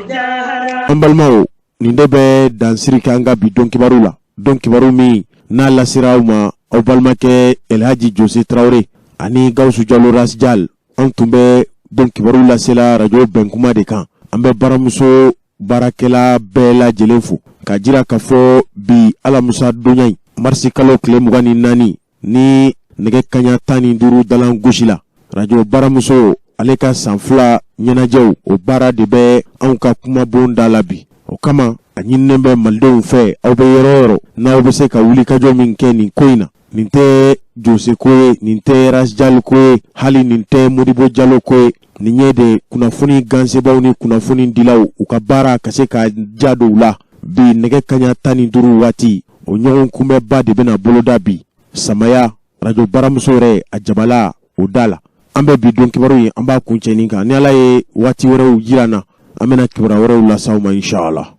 An balimaw nin de bɛ dansiri kɛ an ka bi dɔn kibaru la dɔn kibaru min n'a lasera aw ma aw balimakɛ Elhaji Jose Traoré ani Gawusu Jalo Rasjal an tun bɛ dɔn kibaru lasela radio bɛnkuma de kan an bɛ baramuso baarakɛla bɛɛ lajɛlen fo ka jira k'a fɔ bi alamusa donya in marisi kalo tile 24 ni nɛgɛ kaɲa 15 dalan gosi la radio baramuso ale ka san 2 ɲɛnajɛw o baara de bɛ anw ka kumabon da la bi o kama a ɲininen bɛ malidenw fɛ aw bɛ yɔrɔ yɔrɔ n'aw bɛ se ka wuli kajɔ min kɛ nin ko in na nin tɛ Jose ko ye nin tɛ Rasjal ko ye hali nin tɛ Modibo Jalo ko ye nin ye de kunnafoni gansebaw ni kunnafoni dilaw u ka baara ka se ka ja dɔw la bi nɛgɛ kaɲa 15 waati o ɲɔgɔn kunbɛba de bɛna boloda bi Samaya radio baramuso yɛrɛ a jabala o da la an bɛ bi dɔn kibaru ye an b'a kuncɛ nin kan ni ala ye waati wɛrɛw jira na an bɛna kibaru wɛrɛw las'aw ma inshallah.